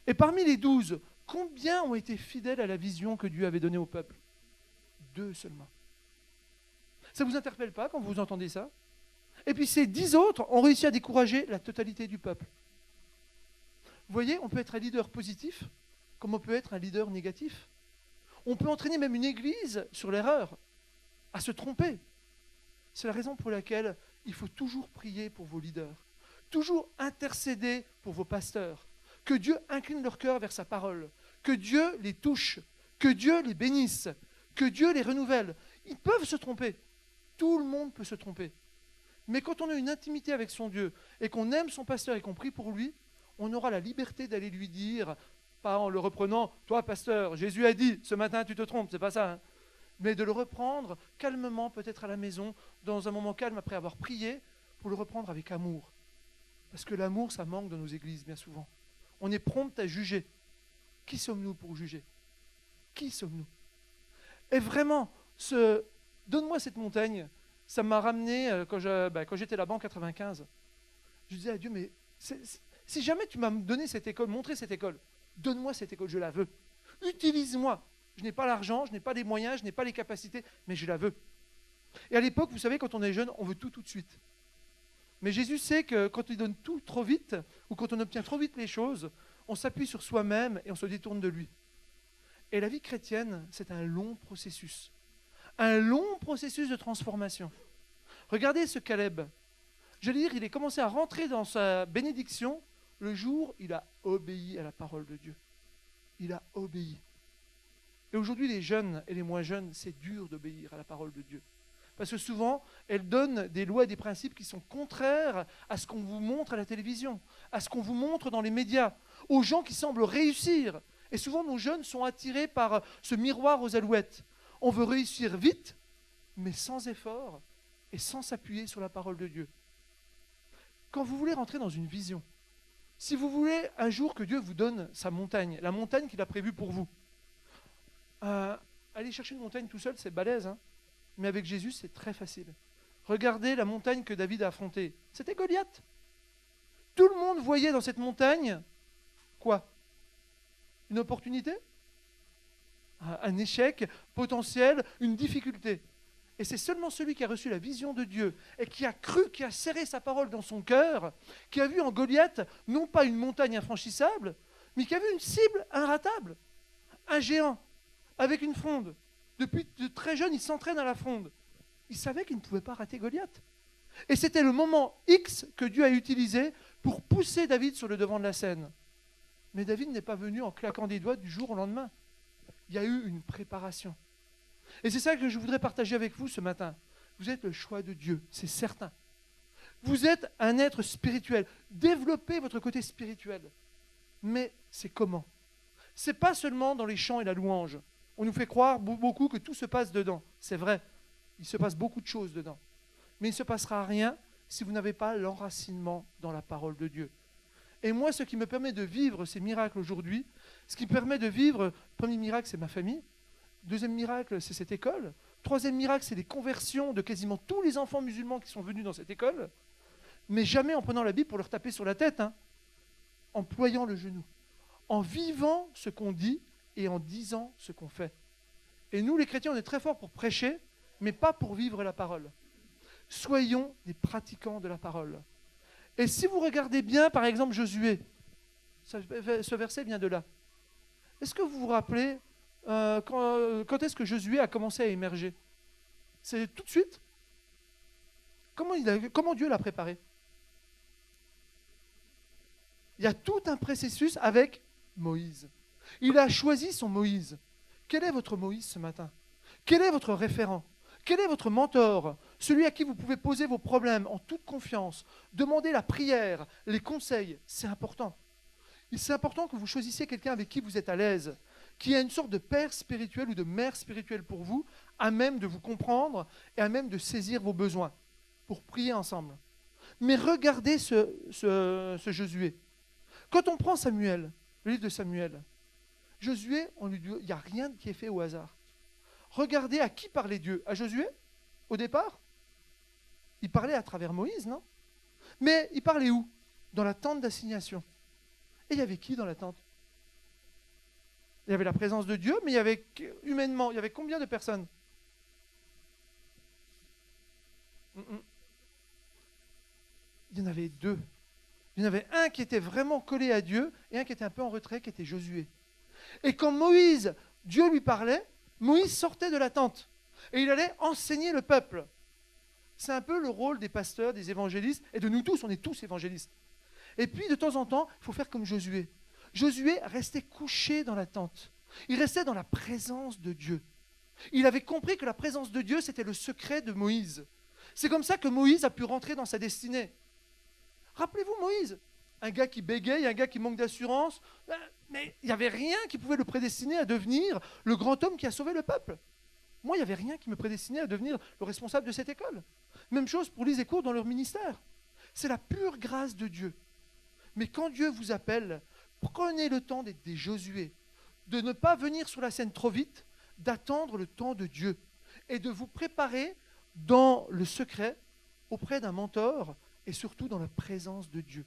Et parmi les 12, combien ont été fidèles à la vision que Dieu avait donnée au peuple ? 2 seulement. Ça ne vous interpelle pas quand vous entendez ça ? Et puis ces 10 autres ont réussi à décourager la totalité du peuple. Vous voyez, on peut être un leader positif, comme on peut être un leader négatif. On peut entraîner même une église sur l'erreur, à se tromper. C'est la raison pour laquelle il faut toujours prier pour vos leaders, toujours intercéder pour vos pasteurs, que Dieu incline leur cœur vers sa parole, que Dieu les touche, que Dieu les bénisse, que Dieu les renouvelle. Ils peuvent se tromper, tout le monde peut se tromper. Mais quand on a une intimité avec son Dieu et qu'on aime son pasteur et qu'on prie pour lui, on aura la liberté d'aller lui dire, pas en le reprenant, toi pasteur, Jésus a dit, ce matin tu te trompes, c'est pas ça, hein, mais de le reprendre calmement, peut-être à la maison, dans un moment calme après avoir prié, pour le reprendre avec amour. Parce que l'amour, ça manque dans nos églises bien souvent. On est prompt à juger. Qui sommes-nous pour juger ? Qui sommes-nous ? Et vraiment, donne-moi cette montagne, ça m'a ramené, quand j'étais là-bas en 95, je disais à Dieu, mais si jamais tu m'as donné cette école, montré cette école, donne-moi cette école, je la veux. Utilise-moi. Je n'ai pas l'argent, je n'ai pas les moyens, je n'ai pas les capacités, mais je la veux. Et à l'époque, vous savez, quand on est jeune, on veut tout de suite. Mais Jésus sait que quand il donne tout trop vite, ou quand on obtient trop vite les choses, on s'appuie sur soi-même et on se détourne de lui. Et la vie chrétienne, c'est un long processus. Un long processus de transformation. Regardez ce Caleb. Je veux dire, il est commencé à rentrer dans sa bénédiction le jour où il a obéi à la parole de Dieu. Il a obéi. Et aujourd'hui, les jeunes et les moins jeunes, c'est dur d'obéir à la parole de Dieu. Parce que souvent, elle donne des lois et des principes qui sont contraires à ce qu'on vous montre à la télévision, à ce qu'on vous montre dans les médias, aux gens qui semblent réussir. Et souvent, nos jeunes sont attirés par ce miroir aux alouettes. On veut réussir vite, mais sans effort et sans s'appuyer sur la parole de Dieu. Quand vous voulez rentrer dans une vision, si vous voulez un jour que Dieu vous donne sa montagne, la montagne qu'il a prévue pour vous, aller chercher une montagne tout seul, c'est balèze, hein, mais avec Jésus, c'est très facile. Regardez la montagne que David a affrontée. C'était Goliath. Tout le monde voyait dans cette montagne, quoi ? Une opportunité ? Un échec potentiel, une difficulté. Et c'est seulement celui qui a reçu la vision de Dieu et qui a cru, qui a serré sa parole dans son cœur, qui a vu en Goliath non pas une montagne infranchissable, mais qui a vu une cible inratable, un géant avec une fronde. Depuis de très jeune, il s'entraîne à la fronde. Il savait qu'il ne pouvait pas rater Goliath. Et c'était le moment X que Dieu a utilisé pour pousser David sur le devant de la scène. Mais David n'est pas venu en claquant des doigts du jour au lendemain. Il y a eu une préparation. Et c'est ça que je voudrais partager avec vous ce matin. Vous êtes le choix de Dieu, c'est certain. Vous êtes un être spirituel. Développez votre côté spirituel. Mais c'est comment ? C'est pas seulement dans les chants et la louange. On nous fait croire beaucoup que tout se passe dedans. C'est vrai, il se passe beaucoup de choses dedans. Mais il ne se passera rien si vous n'avez pas l'enracinement dans la parole de Dieu. Et moi, ce qui me permet de vivre ces miracles aujourd'hui, ce qui me permet de vivre, le premier miracle, c'est ma famille. Deuxième miracle, c'est cette école. Troisième miracle, c'est les conversions de quasiment tous les enfants musulmans qui sont venus dans cette école. Mais jamais en prenant la Bible pour leur taper sur la tête, hein, en ployant le genou, en vivant ce qu'on dit et en disant ce qu'on fait. Et nous, les chrétiens, on est très forts pour prêcher, mais pas pour vivre la parole. Soyons des pratiquants de la parole. Et si vous regardez bien, par exemple, Josué, ce verset vient de là. Est-ce que vous vous rappelez quand est-ce que Josué a commencé à émerger ? C'est tout de suite ? Comment Dieu l'a préparé ? Il y a tout un processus avec Moïse. Il a choisi son Moïse. Quel est votre Moïse ce matin ? Quel est votre référent ? Quel est votre mentor ? Celui à qui vous pouvez poser vos problèmes en toute confiance, demander la prière, les conseils, c'est important. C'est important que vous choisissiez quelqu'un avec qui vous êtes à l'aise, qui est une sorte de père spirituel ou de mère spirituelle pour vous, à même de vous comprendre et à même de saisir vos besoins, pour prier ensemble. Mais regardez ce Josué. Quand on prend Samuel, le livre de Samuel, Josué, on lui dit, il n'y a rien qui est fait au hasard. Regardez à qui parlait Dieu. À Josué, au départ? Il parlait à travers Moïse, non? Mais il parlait où? Dans la tente d'assignation. Et il y avait qui dans la tente? Il y avait la présence de Dieu, mais il y avait humainement, il y avait combien de personnes? Il y en avait deux. Il y en avait un qui était vraiment collé à Dieu et un qui était un peu en retrait, qui était Josué. Et quand Moïse, Dieu lui parlait, Moïse sortait de la tente et il allait enseigner le peuple. C'est un peu le rôle des pasteurs, des évangélistes, et de nous tous, on est tous évangélistes. Et puis, de temps en temps, il faut faire comme Josué. Josué restait couché dans la tente. Il restait dans la présence de Dieu. Il avait compris que la présence de Dieu, c'était le secret de Moïse. C'est comme ça que Moïse a pu rentrer dans sa destinée. Rappelez-vous Moïse, un gars qui bégaye, un gars qui manque d'assurance, mais il n'y avait rien qui pouvait le prédestiner à devenir le grand homme qui a sauvé le peuple. Moi, il n'y avait rien qui me prédestinait à devenir le responsable de cette école. Même chose pour Lise et Cour dans leur ministère. C'est la pure grâce de Dieu. Mais quand Dieu vous appelle, prenez le temps d'être des Josué, de ne pas venir sur la scène trop vite, d'attendre le temps de Dieu et de vous préparer dans le secret auprès d'un mentor et surtout dans la présence de Dieu.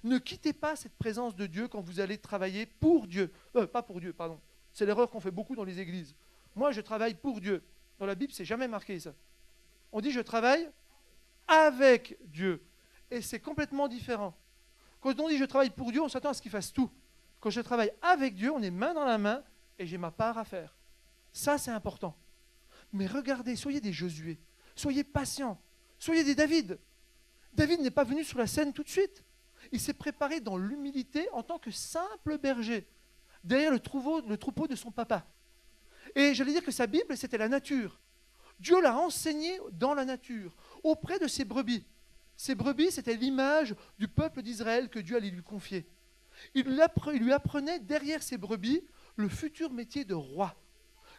Ne quittez pas cette présence de Dieu quand vous allez travailler pour Dieu. Pas pour Dieu, pardon. C'est l'erreur qu'on fait beaucoup dans les églises. Moi, je travaille pour Dieu. Dans la Bible, c'est jamais marqué ça. On dit je travaille avec Dieu. Et c'est complètement différent. Quand on dit je travaille pour Dieu, on s'attend à ce qu'il fasse tout. Quand je travaille avec Dieu, on est main dans la main et j'ai ma part à faire. Ça, c'est important. Mais regardez, soyez des Josué. Soyez patients. Soyez des David. David n'est pas venu sur la scène tout de suite. Il s'est préparé dans l'humilité en tant que simple berger, derrière le troupeau de son papa. Et j'allais dire que sa Bible, c'était la nature. Dieu l'a enseigné dans la nature, auprès de ses brebis. Ces brebis, c'était l'image du peuple d'Israël que Dieu allait lui confier. Il lui apprenait derrière ses brebis le futur métier de roi.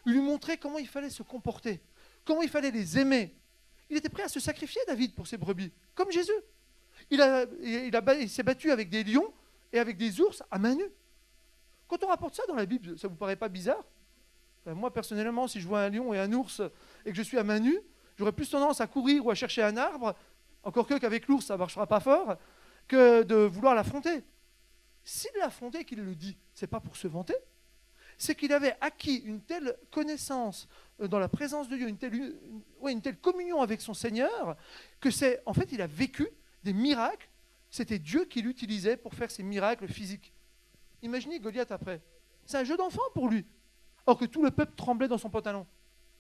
Il lui montrait comment il fallait se comporter, comment il fallait les aimer. Il était prêt à se sacrifier, David, pour ses brebis, comme Jésus. Il s'est battu avec des lions et avec des ours à main nue. Quand on rapporte ça dans la Bible, ça ne vous paraît pas bizarre? Moi, personnellement, si je vois un lion et un ours et que je suis à main nue, j'aurais plus tendance à courir ou à chercher un arbre, encore qu'avec l'ours, ça ne marchera pas fort, que de vouloir l'affronter. S'il l'affrontait et qu'il le dit, ce n'est pas pour se vanter, c'est qu'il avait acquis une telle connaissance dans la présence de Dieu, une telle communion avec son Seigneur, que en fait, il a vécu des miracles. C'était Dieu qui l'utilisait pour faire ces miracles physiques. Imaginez Goliath après. C'est un jeu d'enfant pour lui. Or que tout le peuple tremblait dans son pantalon.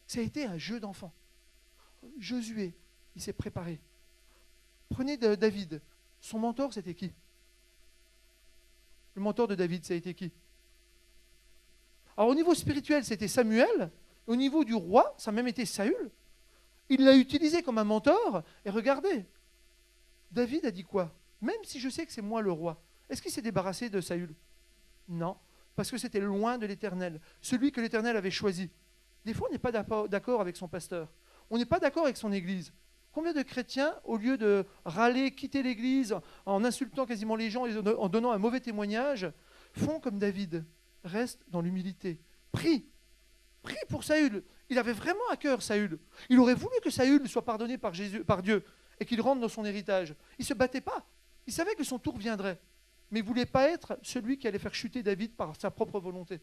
Ça a été un jeu d'enfant. Josué, il s'est préparé. Prenez David. Son mentor, c'était qui? Le mentor de David, ça a été qui? Alors au niveau spirituel, c'était Samuel. Au niveau du roi, ça a même été Saül. Il l'a utilisé comme un mentor. Et regardez, David a dit quoi? Même si je sais que c'est moi le roi, est-ce qu'il s'est débarrassé de Saül? Non, parce que c'était loin de l'Éternel, celui que l'Éternel avait choisi. Des fois, on n'est pas d'accord avec son pasteur. On n'est pas d'accord avec son église. Combien de chrétiens, au lieu de râler, quitter l'église, en insultant quasiment les gens et en donnant un mauvais témoignage, font comme David, restent dans l'humilité. Prie pour Saül. Il avait vraiment à cœur Saül. Il aurait voulu que Saül soit pardonné par Dieu et qu'il rentre dans son héritage. Il ne se battait pas. Il savait que son tour viendrait. Mais il ne voulait pas être celui qui allait faire chuter David par sa propre volonté.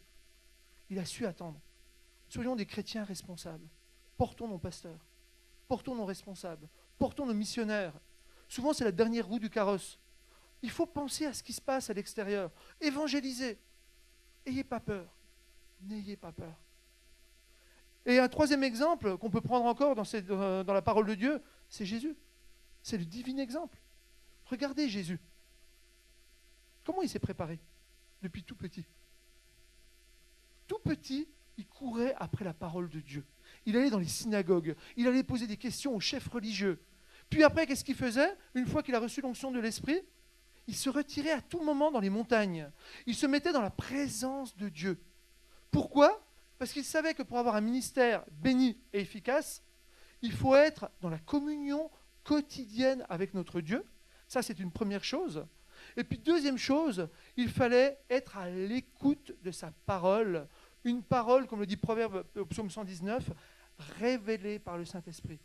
Il a su attendre. Soyons des chrétiens responsables. Portons nos pasteurs. Portons nos responsables. Portons nos missionnaires. Souvent, c'est la dernière roue du carrosse. Il faut penser à ce qui se passe à l'extérieur. Évangéliser. N'ayez pas peur. N'ayez pas peur. Et un troisième exemple qu'on peut prendre encore dans la parole de Dieu, c'est Jésus. C'est le divin exemple. Regardez Jésus. Comment il s'est préparé depuis tout petit? Tout petit, il courait après la parole de Dieu. Il allait dans les synagogues, il allait poser des questions aux chefs religieux. Puis après, qu'est-ce qu'il faisait? Une fois qu'il a reçu l'onction de l'Esprit, il se retirait à tout moment dans les montagnes. Il se mettait dans la présence de Dieu. Pourquoi? Parce qu'il savait que pour avoir un ministère béni et efficace, il faut être dans la communion quotidienne avec notre Dieu. Ça, c'est une première chose. Et puis, deuxième chose, il fallait être à l'écoute de sa parole. Une parole, comme le dit Proverbe au psaume 119, révélée par le Saint-Esprit.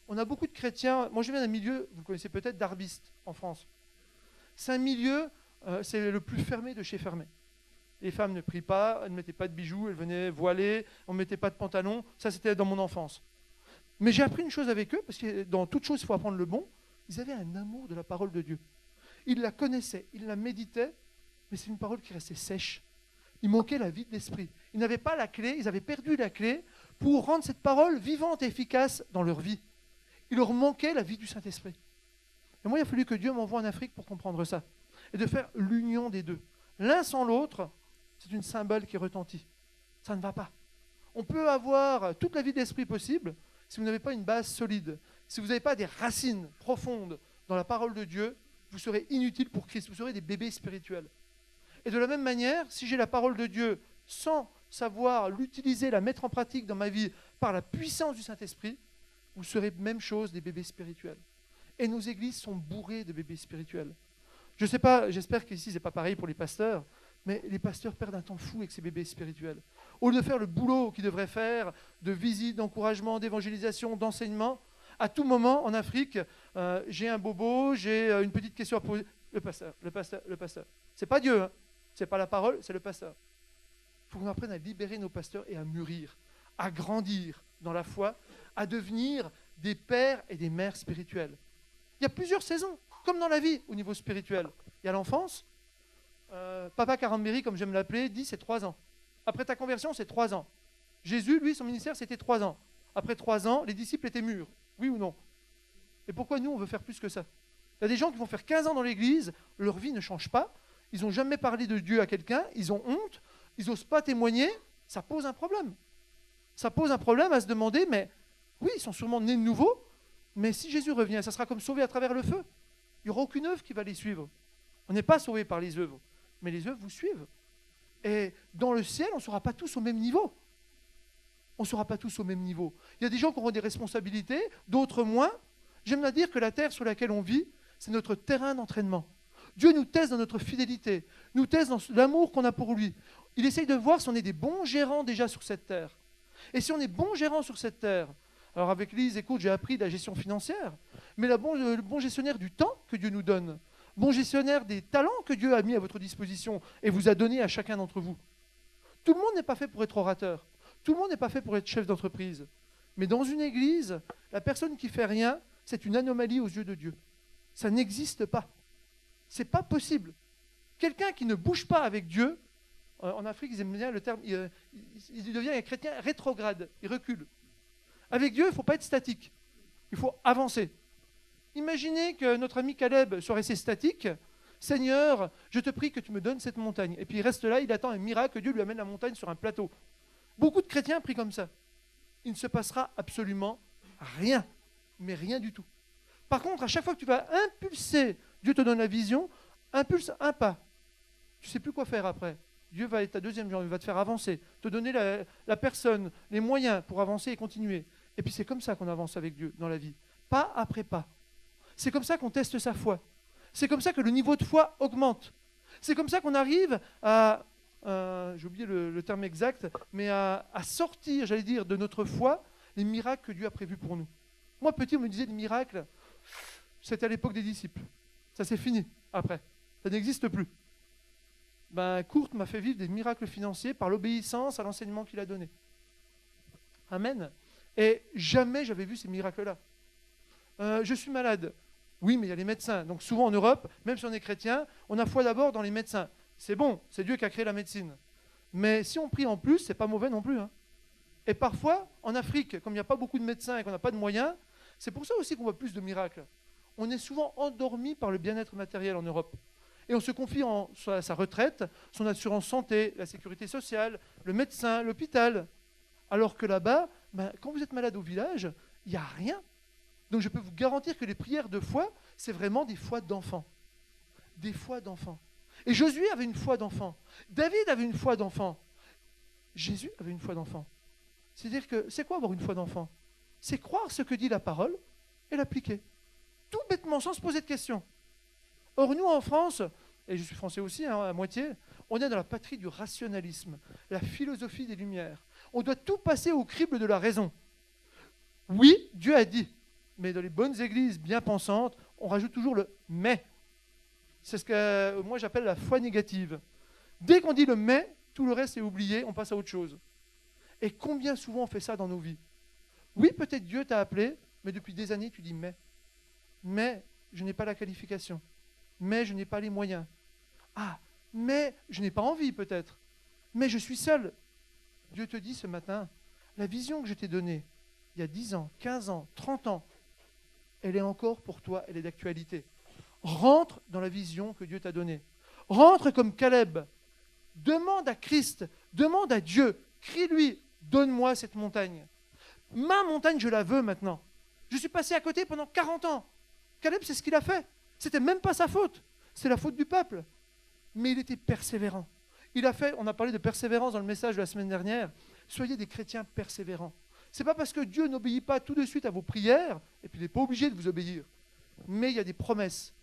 On a beaucoup de chrétiens, moi je viens d'un milieu, vous connaissez peut-être, d'arbistes en France. C'est un milieu, c'est le plus fermé de chez fermé. Les femmes ne prient pas, elles ne mettaient pas de bijoux, elles venaient voilées, on ne mettait pas de pantalon, ça c'était dans mon enfance. Mais j'ai appris une chose avec eux, parce que dans toute chose il faut apprendre le bon, ils avaient un amour de la parole de Dieu. Ils la connaissaient, ils la méditaient, mais c'est une parole qui restait sèche. Il manquait la vie de l'esprit. Ils n'avaient pas la clé, ils avaient perdu la clé pour rendre cette parole vivante et efficace dans leur vie. Il leur manquait la vie du Saint-Esprit. Et moi, il a fallu que Dieu m'envoie en Afrique pour comprendre ça. Et de faire l'union des deux. L'un sans l'autre, c'est une cymbale qui retentit. Ça ne va pas. On peut avoir toute la vie de l'esprit possible si vous n'avez pas une base solide. Si vous n'avez pas des racines profondes dans la parole de Dieu, vous serez inutile pour Christ. Vous serez des bébés spirituels. Et de la même manière, si j'ai la parole de Dieu sans savoir l'utiliser, la mettre en pratique dans ma vie par la puissance du Saint-Esprit, vous serez même chose des bébés spirituels. Et nos églises sont bourrées de bébés spirituels. Je ne sais pas, j'espère qu'ici ce n'est pas pareil pour les pasteurs, mais les pasteurs perdent un temps fou avec ces bébés spirituels. Au lieu de faire le boulot qu'ils devraient faire, de visite, d'encouragement, d'évangélisation, d'enseignement, à tout moment en Afrique, j'ai un bobo, j'ai une petite question à poser. Le pasteur. Ce n'est pas Dieu, hein. Ce n'est pas la parole, c'est le pasteur. Il faut qu'on apprenne à libérer nos pasteurs et à mûrir, à grandir dans la foi, à devenir des pères et des mères spirituels. Il y a plusieurs saisons, comme dans la vie au niveau spirituel. Il y a l'enfance. Papa Carambéry, comme j'aime l'appeler, dit c'est 3 ans. Après ta conversion, c'est 3 ans. Jésus, lui, son ministère, c'était 3 ans. Après 3 ans, les disciples étaient mûrs. Oui ou non? Et pourquoi nous, on veut faire plus que ça? Il y a des gens qui vont faire 15 ans dans l'église, leur vie ne change pas, ils n'ont jamais parlé de Dieu à quelqu'un, ils ont honte, ils n'osent pas témoigner, ça pose un problème. Ça pose un problème à se demander, mais oui, ils sont sûrement nés de nouveau, mais si Jésus revient, ça sera comme sauvé à travers le feu. Il n'y aura aucune œuvre qui va les suivre. On n'est pas sauvé par les œuvres, mais les œuvres vous suivent. Et dans le ciel, on ne sera pas tous au même niveau. On ne sera pas tous au même niveau. Il y a des gens qui auront des responsabilités, d'autres moins. J'aime à dire que la terre sur laquelle on vit, c'est notre terrain d'entraînement. Dieu nous teste dans notre fidélité, nous teste dans l'amour qu'on a pour lui. Il essaye de voir si on est des bons gérants déjà sur cette terre. Et si on est bons gérants sur cette terre, alors avec Lise, écoute, j'ai appris de la gestion financière, mais le bon gestionnaire du temps que Dieu nous donne, bon gestionnaire des talents que Dieu a mis à votre disposition et vous a donné à chacun d'entre vous. Tout le monde n'est pas fait pour être orateur, tout le monde n'est pas fait pour être chef d'entreprise. Mais dans une église, la personne qui fait rien, c'est une anomalie aux yeux de Dieu. Ça n'existe pas. C'est pas possible. Quelqu'un qui ne bouge pas avec Dieu, en Afrique, ils aiment bien le terme, il devient un chrétien rétrograde, il recule. Avec Dieu, il ne faut pas être statique, il faut avancer. Imaginez que notre ami Caleb soit resté statique. Seigneur, je te prie que tu me donnes cette montagne. Et puis il reste là, il attend un miracle, que Dieu lui amène la montagne sur un plateau. Beaucoup de chrétiens prient comme ça. Il ne se passera absolument rien, mais rien du tout. Par contre, à chaque fois que tu vas impulser, Dieu te donne la vision, impulse un pas. Tu ne sais plus quoi faire après. Dieu va être ta deuxième jambe, il va te faire avancer, te donner la personne, les moyens pour avancer et continuer. Et puis c'est comme ça qu'on avance avec Dieu dans la vie, pas après pas. C'est comme ça qu'on teste sa foi. C'est comme ça que le niveau de foi augmente. C'est comme ça qu'on arrive à, j'ai oublié le terme exact, mais à sortir, j'allais dire, de notre foi les miracles que Dieu a prévus pour nous. Moi, petit, on me disait des miracles, c'était à l'époque des disciples. Ça c'est fini après. Ça n'existe plus. Kurt m'a fait vivre des miracles financiers par l'obéissance à l'enseignement qu'il a donné. Amen. Et jamais j'avais vu ces miracles-là. Je suis malade. Oui, mais il y a les médecins. Donc souvent en Europe, même si on est chrétien, on a foi d'abord dans les médecins. C'est bon, c'est Dieu qui a créé la médecine. Mais si on prie en plus, c'est pas mauvais non plus. Hein. Et parfois, en Afrique, comme il n'y a pas beaucoup de médecins et qu'on n'a pas de moyens, c'est pour ça aussi qu'on voit plus de miracles. On est souvent endormi par le bien-être matériel en Europe. Et on se confie à sa retraite, son assurance santé, la sécurité sociale, le médecin, l'hôpital. Alors que là-bas, quand vous êtes malade au village, il n'y a rien. Donc je peux vous garantir que les prières de foi, c'est vraiment des foi d'enfant. Des foi d'enfant. Et Josué avait une foi d'enfant. David avait une foi d'enfant. Jésus avait une foi d'enfant. C'est-à-dire que c'est quoi avoir une foi d'enfant? C'est croire ce que dit la parole et l'appliquer. Tout bêtement, sans se poser de questions. Or, nous, en France, et je suis français aussi, à moitié, on est dans la patrie du rationalisme, la philosophie des Lumières. On doit tout passer au crible de la raison. Oui, Dieu a dit, mais dans les bonnes églises bien pensantes, on rajoute toujours le « mais ». C'est ce que moi j'appelle la foi négative. Dès qu'on dit le « mais », tout le reste est oublié, on passe à autre chose. Et combien souvent on fait ça dans nos vies? Oui, peut-être Dieu t'a appelé, mais depuis des années tu dis « mais ». Mais je n'ai pas la qualification. Mais je n'ai pas les moyens. Ah, mais je n'ai pas envie peut-être. Mais je suis seul. Dieu te dit ce matin, la vision que je t'ai donnée, il y a 10 ans, 15 ans, 30 ans, elle est encore pour toi, elle est d'actualité. Rentre dans la vision que Dieu t'a donnée. Rentre comme Caleb. Demande à Christ, demande à Dieu, crie-lui, donne-moi cette montagne. Ma montagne, je la veux maintenant. Je suis passé à côté pendant 40 ans. Caleb, c'est ce qu'il a fait. C'était même pas sa faute. C'est la faute du peuple. Mais il était persévérant. Il a fait, on a parlé de persévérance dans le message de la semaine dernière. Soyez des chrétiens persévérants. Ce n'est pas parce que Dieu n'obéit pas tout de suite à vos prières, et puis il n'est pas obligé de vous obéir. Mais il y a des promesses.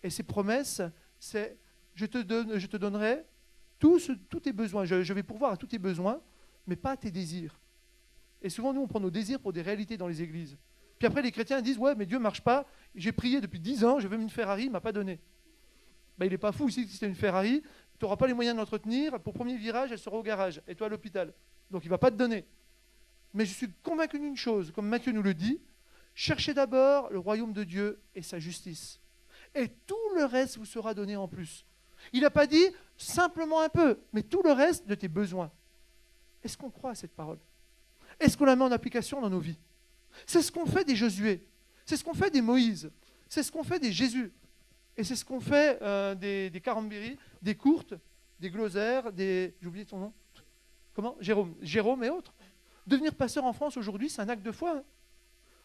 Et ces promesses, c'est je te donnerai tous tes besoins. Je vais pourvoir à tous tes besoins, mais pas à tes désirs. Et souvent, nous, on prend nos désirs pour des réalités dans les églises. Puis après, les chrétiens disent, ouais, mais Dieu ne marche pas. J'ai prié depuis 10 ans, je veux une Ferrari, il ne m'a pas donné. Ben, il n'est pas fou ici, si c'est une Ferrari, tu n'auras pas les moyens de l'entretenir. Pour le premier virage, elle sera au garage, et toi à l'hôpital. Donc il ne va pas te donner. Mais je suis convaincu d'une chose, comme Matthieu nous le dit, cherchez d'abord le royaume de Dieu et sa justice. Et tout le reste vous sera donné en plus. Il n'a pas dit simplement un peu, mais tout le reste de tes besoins. Est-ce qu'on croit à cette parole? Est-ce qu'on la met en application dans nos vies? C'est ce qu'on fait des Josué, c'est ce qu'on fait des Moïse, c'est ce qu'on fait des Jésus, et c'est ce qu'on fait des Karambiri, des Courtes, des Glossaires, des... J'ai oublié ton nom. Comment? Jérôme et autres. Devenir pasteur en France aujourd'hui, c'est un acte de foi. Hein.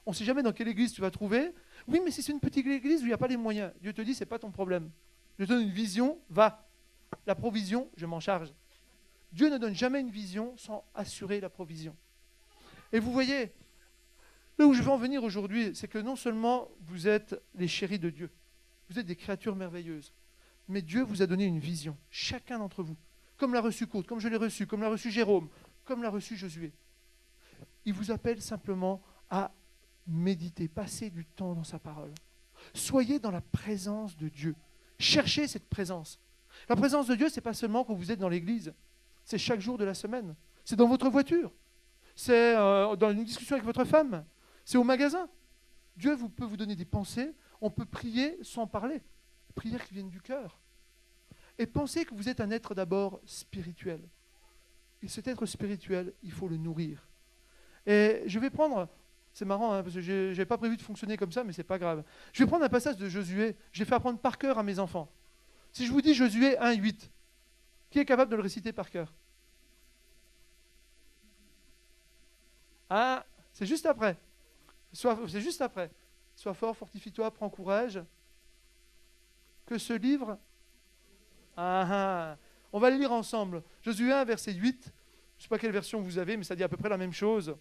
On ne sait jamais dans quelle église tu vas trouver. Oui, mais si c'est une petite église où il n'y a pas les moyens, Dieu te dit, ce n'est pas ton problème. Je te donne une vision, va. La provision, je m'en charge. Dieu ne donne jamais une vision sans assurer la provision. Et vous voyez, là où je veux en venir aujourd'hui, c'est que non seulement vous êtes les chéris de Dieu, vous êtes des créatures merveilleuses, mais Dieu vous a donné une vision, chacun d'entre vous, comme l'a reçu Côte, comme je l'ai reçu, comme l'a reçu Jérôme, comme l'a reçu Josué. Il vous appelle simplement à méditer, passer du temps dans sa parole. Soyez dans la présence de Dieu. Cherchez cette présence. La présence de Dieu, ce n'est pas seulement quand vous êtes dans l'église, c'est chaque jour de la semaine. C'est dans votre voiture, c'est dans une discussion avec votre femme, c'est au magasin. Dieu peut vous donner des pensées, on peut prier sans parler, prières qui viennent du cœur. Et pensez que vous êtes un être d'abord spirituel. Et cet être spirituel, il faut le nourrir. Et je vais prendre, c'est marrant, hein, parce que je n'avais pas prévu de fonctionner comme ça, mais ce n'est pas grave. Je vais prendre un passage de Josué, je vais faire apprendre par cœur à mes enfants. Si je vous dis Josué 1:8, qui est capable de le réciter par cœur? Ah, c'est juste après. C'est juste après. Sois fort, fortifie-toi, prends courage. Que ce livre... On va le lire ensemble. Josué 1, verset 8. Je ne sais pas quelle version vous avez, mais ça dit à peu près la même chose.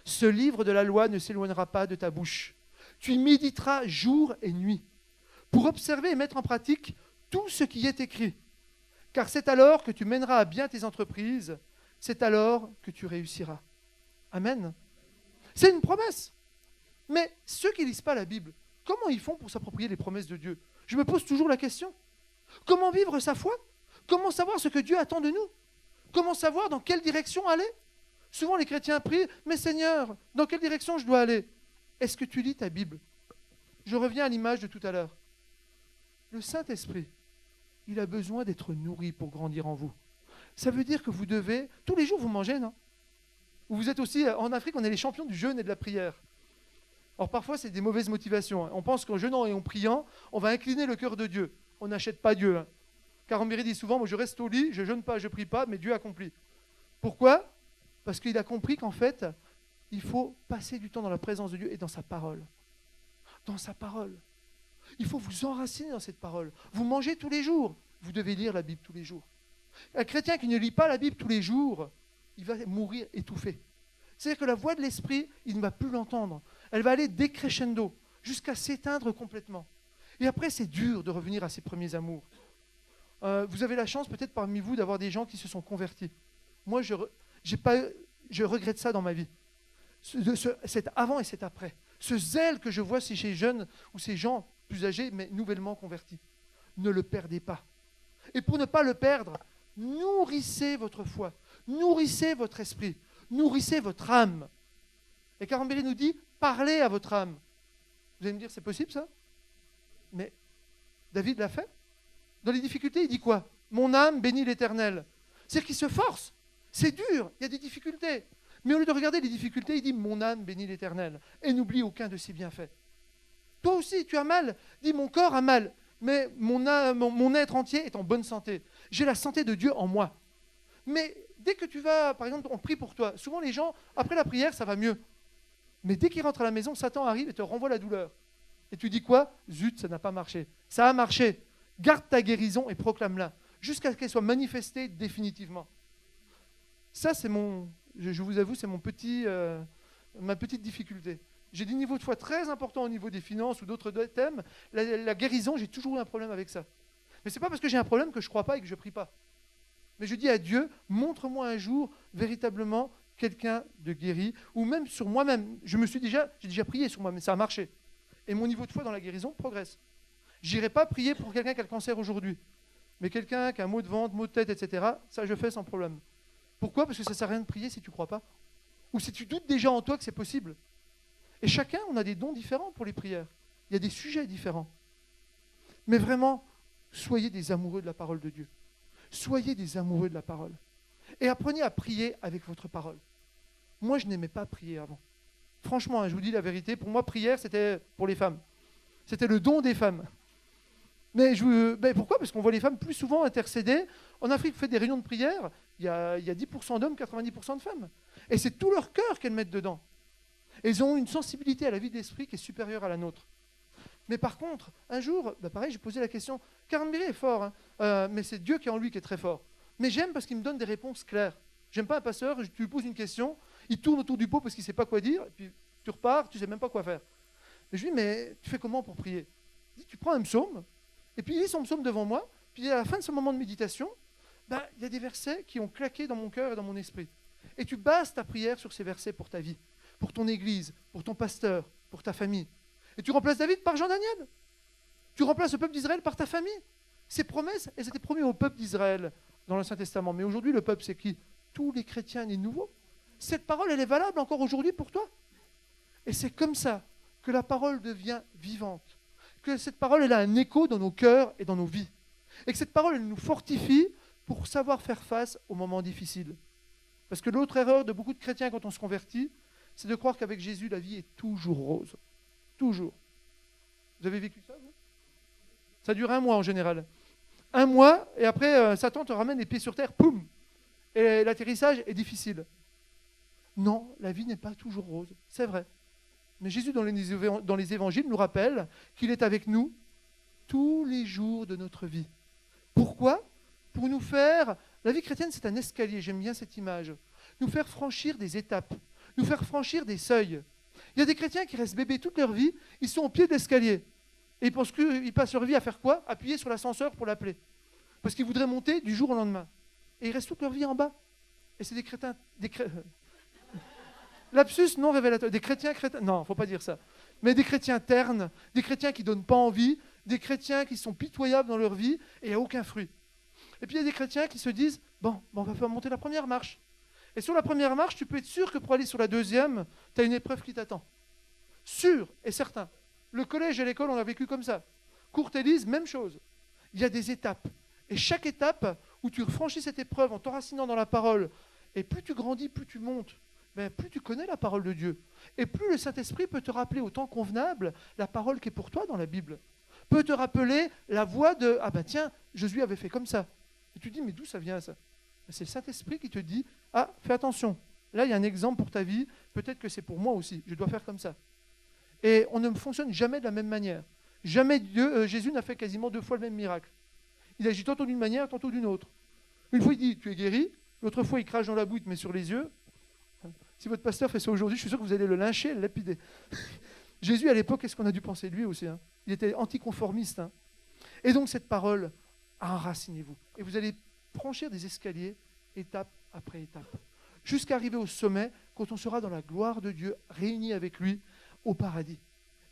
Ce livre de la loi ne s'éloignera pas de ta bouche. Tu y méditeras jour et nuit, pour observer et mettre en pratique tout ce qui est écrit. Car c'est alors que tu mèneras à bien tes entreprises, c'est alors que tu réussiras. Amen. C'est une promesse. Mais ceux qui ne lisent pas la Bible, comment ils font pour s'approprier les promesses de Dieu? Je me pose toujours la question. Comment vivre sa foi? Comment savoir ce que Dieu attend de nous? Comment savoir dans quelle direction aller? Souvent les chrétiens prient, mais Seigneur, dans quelle direction je dois aller? Est-ce que tu lis ta Bible? Je reviens à l'image de tout à l'heure. Le Saint-Esprit, il a besoin d'être nourri pour grandir en vous. Ça veut dire que vous devez, tous les jours vous mangez, non? Vous êtes aussi, en Afrique, on est les champions du jeûne et de la prière. Alors parfois, c'est des mauvaises motivations. On pense qu'en jeûnant et en priant, on va incliner le cœur de Dieu. On n'achète pas Dieu. Hein. Karambiri dit souvent, moi je reste au lit, je jeûne pas, je prie pas, mais Dieu accomplit. Pourquoi? Parce qu'il a compris qu'en fait, il faut passer du temps dans la présence de Dieu et dans sa parole. Dans sa parole. Il faut vous enraciner dans cette parole. Vous mangez tous les jours. Vous devez lire la Bible tous les jours. Un chrétien qui ne lit pas la Bible tous les jours, il va mourir étouffé. C'est-à-dire que la voix de l'esprit, il ne va plus l'entendre. Elle va aller décrescendo, jusqu'à s'éteindre complètement. Et après, c'est dur de revenir à ses premiers amours. Vous avez la chance peut-être parmi vous d'avoir des gens qui se sont convertis. Moi, je regrette ça dans ma vie. Cet avant et cet après. Ce zèle que je vois chez les jeunes ou ces gens plus âgés, mais nouvellement convertis. Ne le perdez pas. Et pour ne pas le perdre, nourrissez votre foi, nourrissez votre esprit, nourrissez votre âme. Et Karen Berry nous dit, parlez à votre âme. Vous allez me dire, c'est possible ça? Mais David l'a fait. Dans les difficultés, il dit quoi? Mon âme bénit l'Éternel. C'est-à-dire qu'il se force. C'est dur, il y a des difficultés. Mais au lieu de regarder les difficultés, il dit, mon âme bénit l'Éternel. Et n'oublie aucun de ses bienfaits. Toi aussi, tu as mal. Dis, mon corps a mal. Mais mon être entier est en bonne santé. J'ai la santé de Dieu en moi. Mais dès que tu vas, par exemple, on prie pour toi. Souvent, les gens, après la prière, ça va mieux. Mais dès qu'ils rentrent à la maison, Satan arrive et te renvoie la douleur. Et tu dis quoi? Zut, ça n'a pas marché. Ça a marché. Garde ta guérison et proclame-la, jusqu'à ce qu'elle soit manifestée définitivement. Ça, c'est je vous avoue, c'est ma petite difficulté. J'ai des niveaux de foi très importants au niveau des finances ou d'autres thèmes. La guérison, j'ai toujours eu un problème avec ça. Mais ce n'est pas parce que j'ai un problème que je ne crois pas et que je ne prie pas. Mais je dis à Dieu, montre-moi un jour véritablement quelqu'un de guéri, ou même sur moi-même. J'ai déjà prié sur moi, mais ça a marché. Et mon niveau de foi dans la guérison progresse. Je n'irai pas prier pour quelqu'un qui a le cancer aujourd'hui. Mais quelqu'un qui a un mot de ventre, mot de tête, etc., ça je fais sans problème. Pourquoi? Parce que ça ne sert à rien de prier si tu ne crois pas. Ou si tu doutes déjà en toi que c'est possible. Et chacun, on a des dons différents pour les prières. Il y a des sujets différents. Mais vraiment, soyez des amoureux de la parole de Dieu. Soyez des amoureux de la parole. Et apprenez à prier avec votre parole. Moi, je n'aimais pas prier avant. Franchement, je vous dis la vérité, pour moi, prière, c'était pour les femmes. C'était le don des femmes. Mais pourquoi? Parce qu'on voit les femmes plus souvent intercéder. En Afrique, vous faites des réunions de prière, il y a 10% d'hommes, 90% de femmes. Et c'est tout leur cœur qu'elles mettent dedans. Et elles ont une sensibilité à la vie de l'esprit qui est supérieure à la nôtre. Mais par contre, un jour, pareil, j'ai posé la question, Karen Berry est fort, mais c'est Dieu qui est en lui qui est très fort. Mais j'aime parce qu'il me donne des réponses claires. J'aime pas un pasteur, tu lui poses une question, il tourne autour du pot parce qu'il ne sait pas quoi dire, et puis tu repars, tu ne sais même pas quoi faire. Et je lui dis, mais tu fais comment pour prier? Il dit, tu prends un psaume, et puis il lit son psaume devant moi, puis à la fin de ce moment de méditation, il y a des versets qui ont claqué dans mon cœur et dans mon esprit. Et tu bases ta prière sur ces versets pour ta vie, pour ton église, pour ton pasteur, pour ta famille. Et tu remplaces David par Jean-Daniel. Tu remplaces le peuple d'Israël par ta famille. Ces promesses, elles étaient promises au peuple d'Israël dans l'Ancien Testament. Mais aujourd'hui, le peuple, c'est qui? Tous les chrétiens nés nouveaux. Cette parole, elle est valable encore aujourd'hui pour toi. Et c'est comme ça que la parole devient vivante. Que cette parole, elle a un écho dans nos cœurs et dans nos vies. Et que cette parole, elle nous fortifie pour savoir faire face aux moments difficiles. Parce que l'autre erreur de beaucoup de chrétiens quand on se convertit, c'est de croire qu'avec Jésus, la vie est toujours rose. Toujours. Vous avez vécu ça, vous? Ça dure 1 mois en général. 1 mois, et après, Satan te ramène les pieds sur terre, poum! Et l'atterrissage est difficile. Non, la vie n'est pas toujours rose, c'est vrai. Mais Jésus, dans les évangiles, nous rappelle qu'il est avec nous tous les jours de notre vie. Pourquoi? Pour nous faire... La vie chrétienne, c'est un escalier, j'aime bien cette image. Nous faire franchir des étapes, nous faire franchir des seuils. Il y a des chrétiens qui restent bébés toute leur vie, ils sont au pied de l'escalier. Et ils pensent qu'ils passent leur vie à faire quoi? Appuyer sur l'ascenseur pour l'appeler. Parce qu'ils voudraient monter du jour au lendemain. Et ils restent toute leur vie en bas. Et c'est des chrétiens... Lapsus non révélateur. Des chrétiens... Non, il ne faut pas dire ça. Mais des chrétiens ternes, des chrétiens qui ne donnent pas envie, des chrétiens qui sont pitoyables dans leur vie et il n'y a aucun fruit. Et puis il y a des chrétiens qui se disent, bon, on va faire monter la première marche. Et sur la première marche, tu peux être sûr que pour aller sur la deuxième, tu as une épreuve qui t'attend. Sûr et certain. Le collège et l'école, on l'a vécu comme ça. Courte Élise, même chose. Il y a des étapes. Et chaque étape où tu franchis cette épreuve en t'enracinant dans la parole, et plus tu grandis, plus tu montes, plus tu connais la parole de Dieu. Et plus le Saint-Esprit peut te rappeler au temps convenable la parole qui est pour toi dans la Bible. Peut te rappeler la voix de « Ah ben tiens, Josué avait fait comme ça ». Et tu te dis « Mais d'où ça vient ça ?» C'est le Saint-Esprit qui te dit « Ah, fais attention, là il y a un exemple pour ta vie, peut-être que c'est pour moi aussi, je dois faire comme ça ». Et on ne fonctionne jamais de la même manière. Jamais Jésus n'a fait quasiment 2 fois le même miracle. Il agit tantôt d'une manière, tantôt d'une autre. Une fois, il dit, tu es guéri. L'autre fois, il crache dans la boue, il te met sur les yeux. Si votre pasteur fait ça aujourd'hui, je suis sûr que vous allez le lyncher et le lapider. Jésus, à l'époque, qu'est-ce qu'on a dû penser de lui aussi, hein? Il était anticonformiste. Hein. Et donc, cette parole, enracinez-vous. Et vous allez franchir des escaliers, étape après étape, jusqu'à arriver au sommet, quand on sera dans la gloire de Dieu, réunis avec lui au paradis.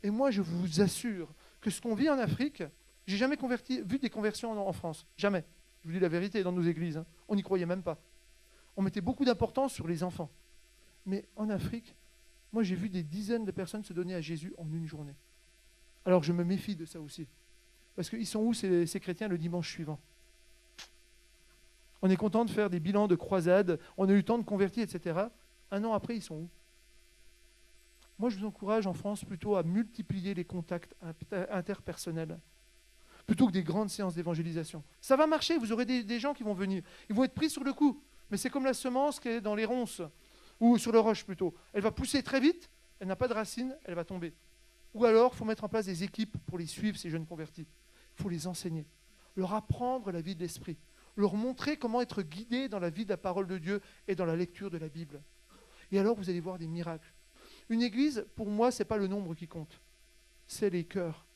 Et moi, je vous assure que ce qu'on vit en Afrique, j'ai jamais vu des conversions en France. Jamais. Je vous dis la vérité, dans nos églises. Hein. On n'y croyait même pas. On mettait beaucoup d'importance sur les enfants. Mais en Afrique, moi, j'ai vu des dizaines de personnes se donner à Jésus en une journée. Alors, je me méfie de ça aussi. Parce qu'ils sont où ces chrétiens le dimanche suivant? On est content de faire des bilans de croisades, on a eu le temps de convertir, etc. Un an après, ils sont où? Moi, je vous encourage en France plutôt à multiplier les contacts interpersonnels, plutôt que des grandes séances d'évangélisation. Ça va marcher, vous aurez des gens qui vont venir. Ils vont être pris sur le coup. Mais c'est comme la semence qui est dans les ronces, ou sur le roche plutôt. Elle va pousser très vite, elle n'a pas de racines, elle va tomber. Ou alors, il faut mettre en place des équipes pour les suivre, ces jeunes convertis. Il faut les enseigner, leur apprendre la vie de l'esprit, leur montrer comment être guidés dans la vie de la parole de Dieu et dans la lecture de la Bible. Et alors, vous allez voir des miracles. Une église, pour moi, ce n'est pas le nombre qui compte, c'est les cœurs.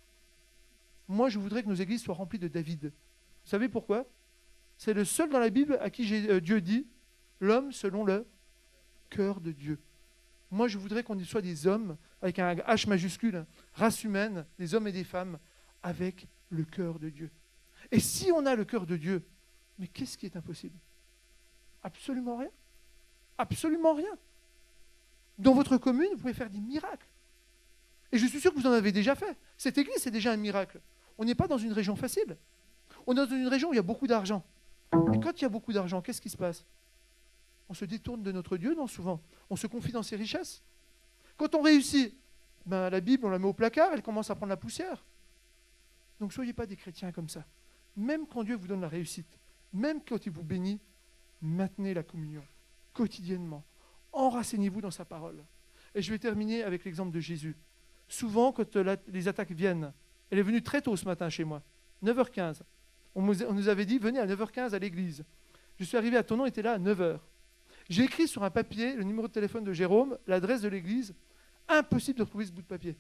Moi, je voudrais que nos églises soient remplies de David. Vous savez pourquoi? C'est le seul dans la Bible à qui Dieu dit « l'homme selon le cœur de Dieu ». Moi, je voudrais qu'on soit des hommes, avec un H majuscule, race humaine, des hommes et des femmes, avec le cœur de Dieu. Et si on a le cœur de Dieu, mais qu'est-ce qui est impossible? Absolument rien. Absolument rien. Dans votre commune, vous pouvez faire des miracles. Et je suis sûr que vous en avez déjà fait. Cette église, c'est déjà un miracle. On n'est pas dans une région facile. On est dans une région où il y a beaucoup d'argent. Et quand il y a beaucoup d'argent, qu'est-ce qui se passe? On se détourne de notre Dieu, non, souvent. On se confie dans ses richesses. Quand on réussit, la Bible, on la met au placard, elle commence à prendre la poussière. Donc, ne soyez pas des chrétiens comme ça. Même quand Dieu vous donne la réussite, même quand il vous bénit, maintenez la communion, quotidiennement. Enracinez-vous dans sa parole. Et je vais terminer avec l'exemple de Jésus. Souvent, quand les attaques viennent, elle est venue très tôt ce matin chez moi, 9h15. On nous avait dit, venez à 9h15 à l'église. Je suis arrivé à Thonon, il était là à 9h. J'ai écrit sur un papier le numéro de téléphone de Jérôme, l'adresse de l'église. Impossible de retrouver ce bout de papier.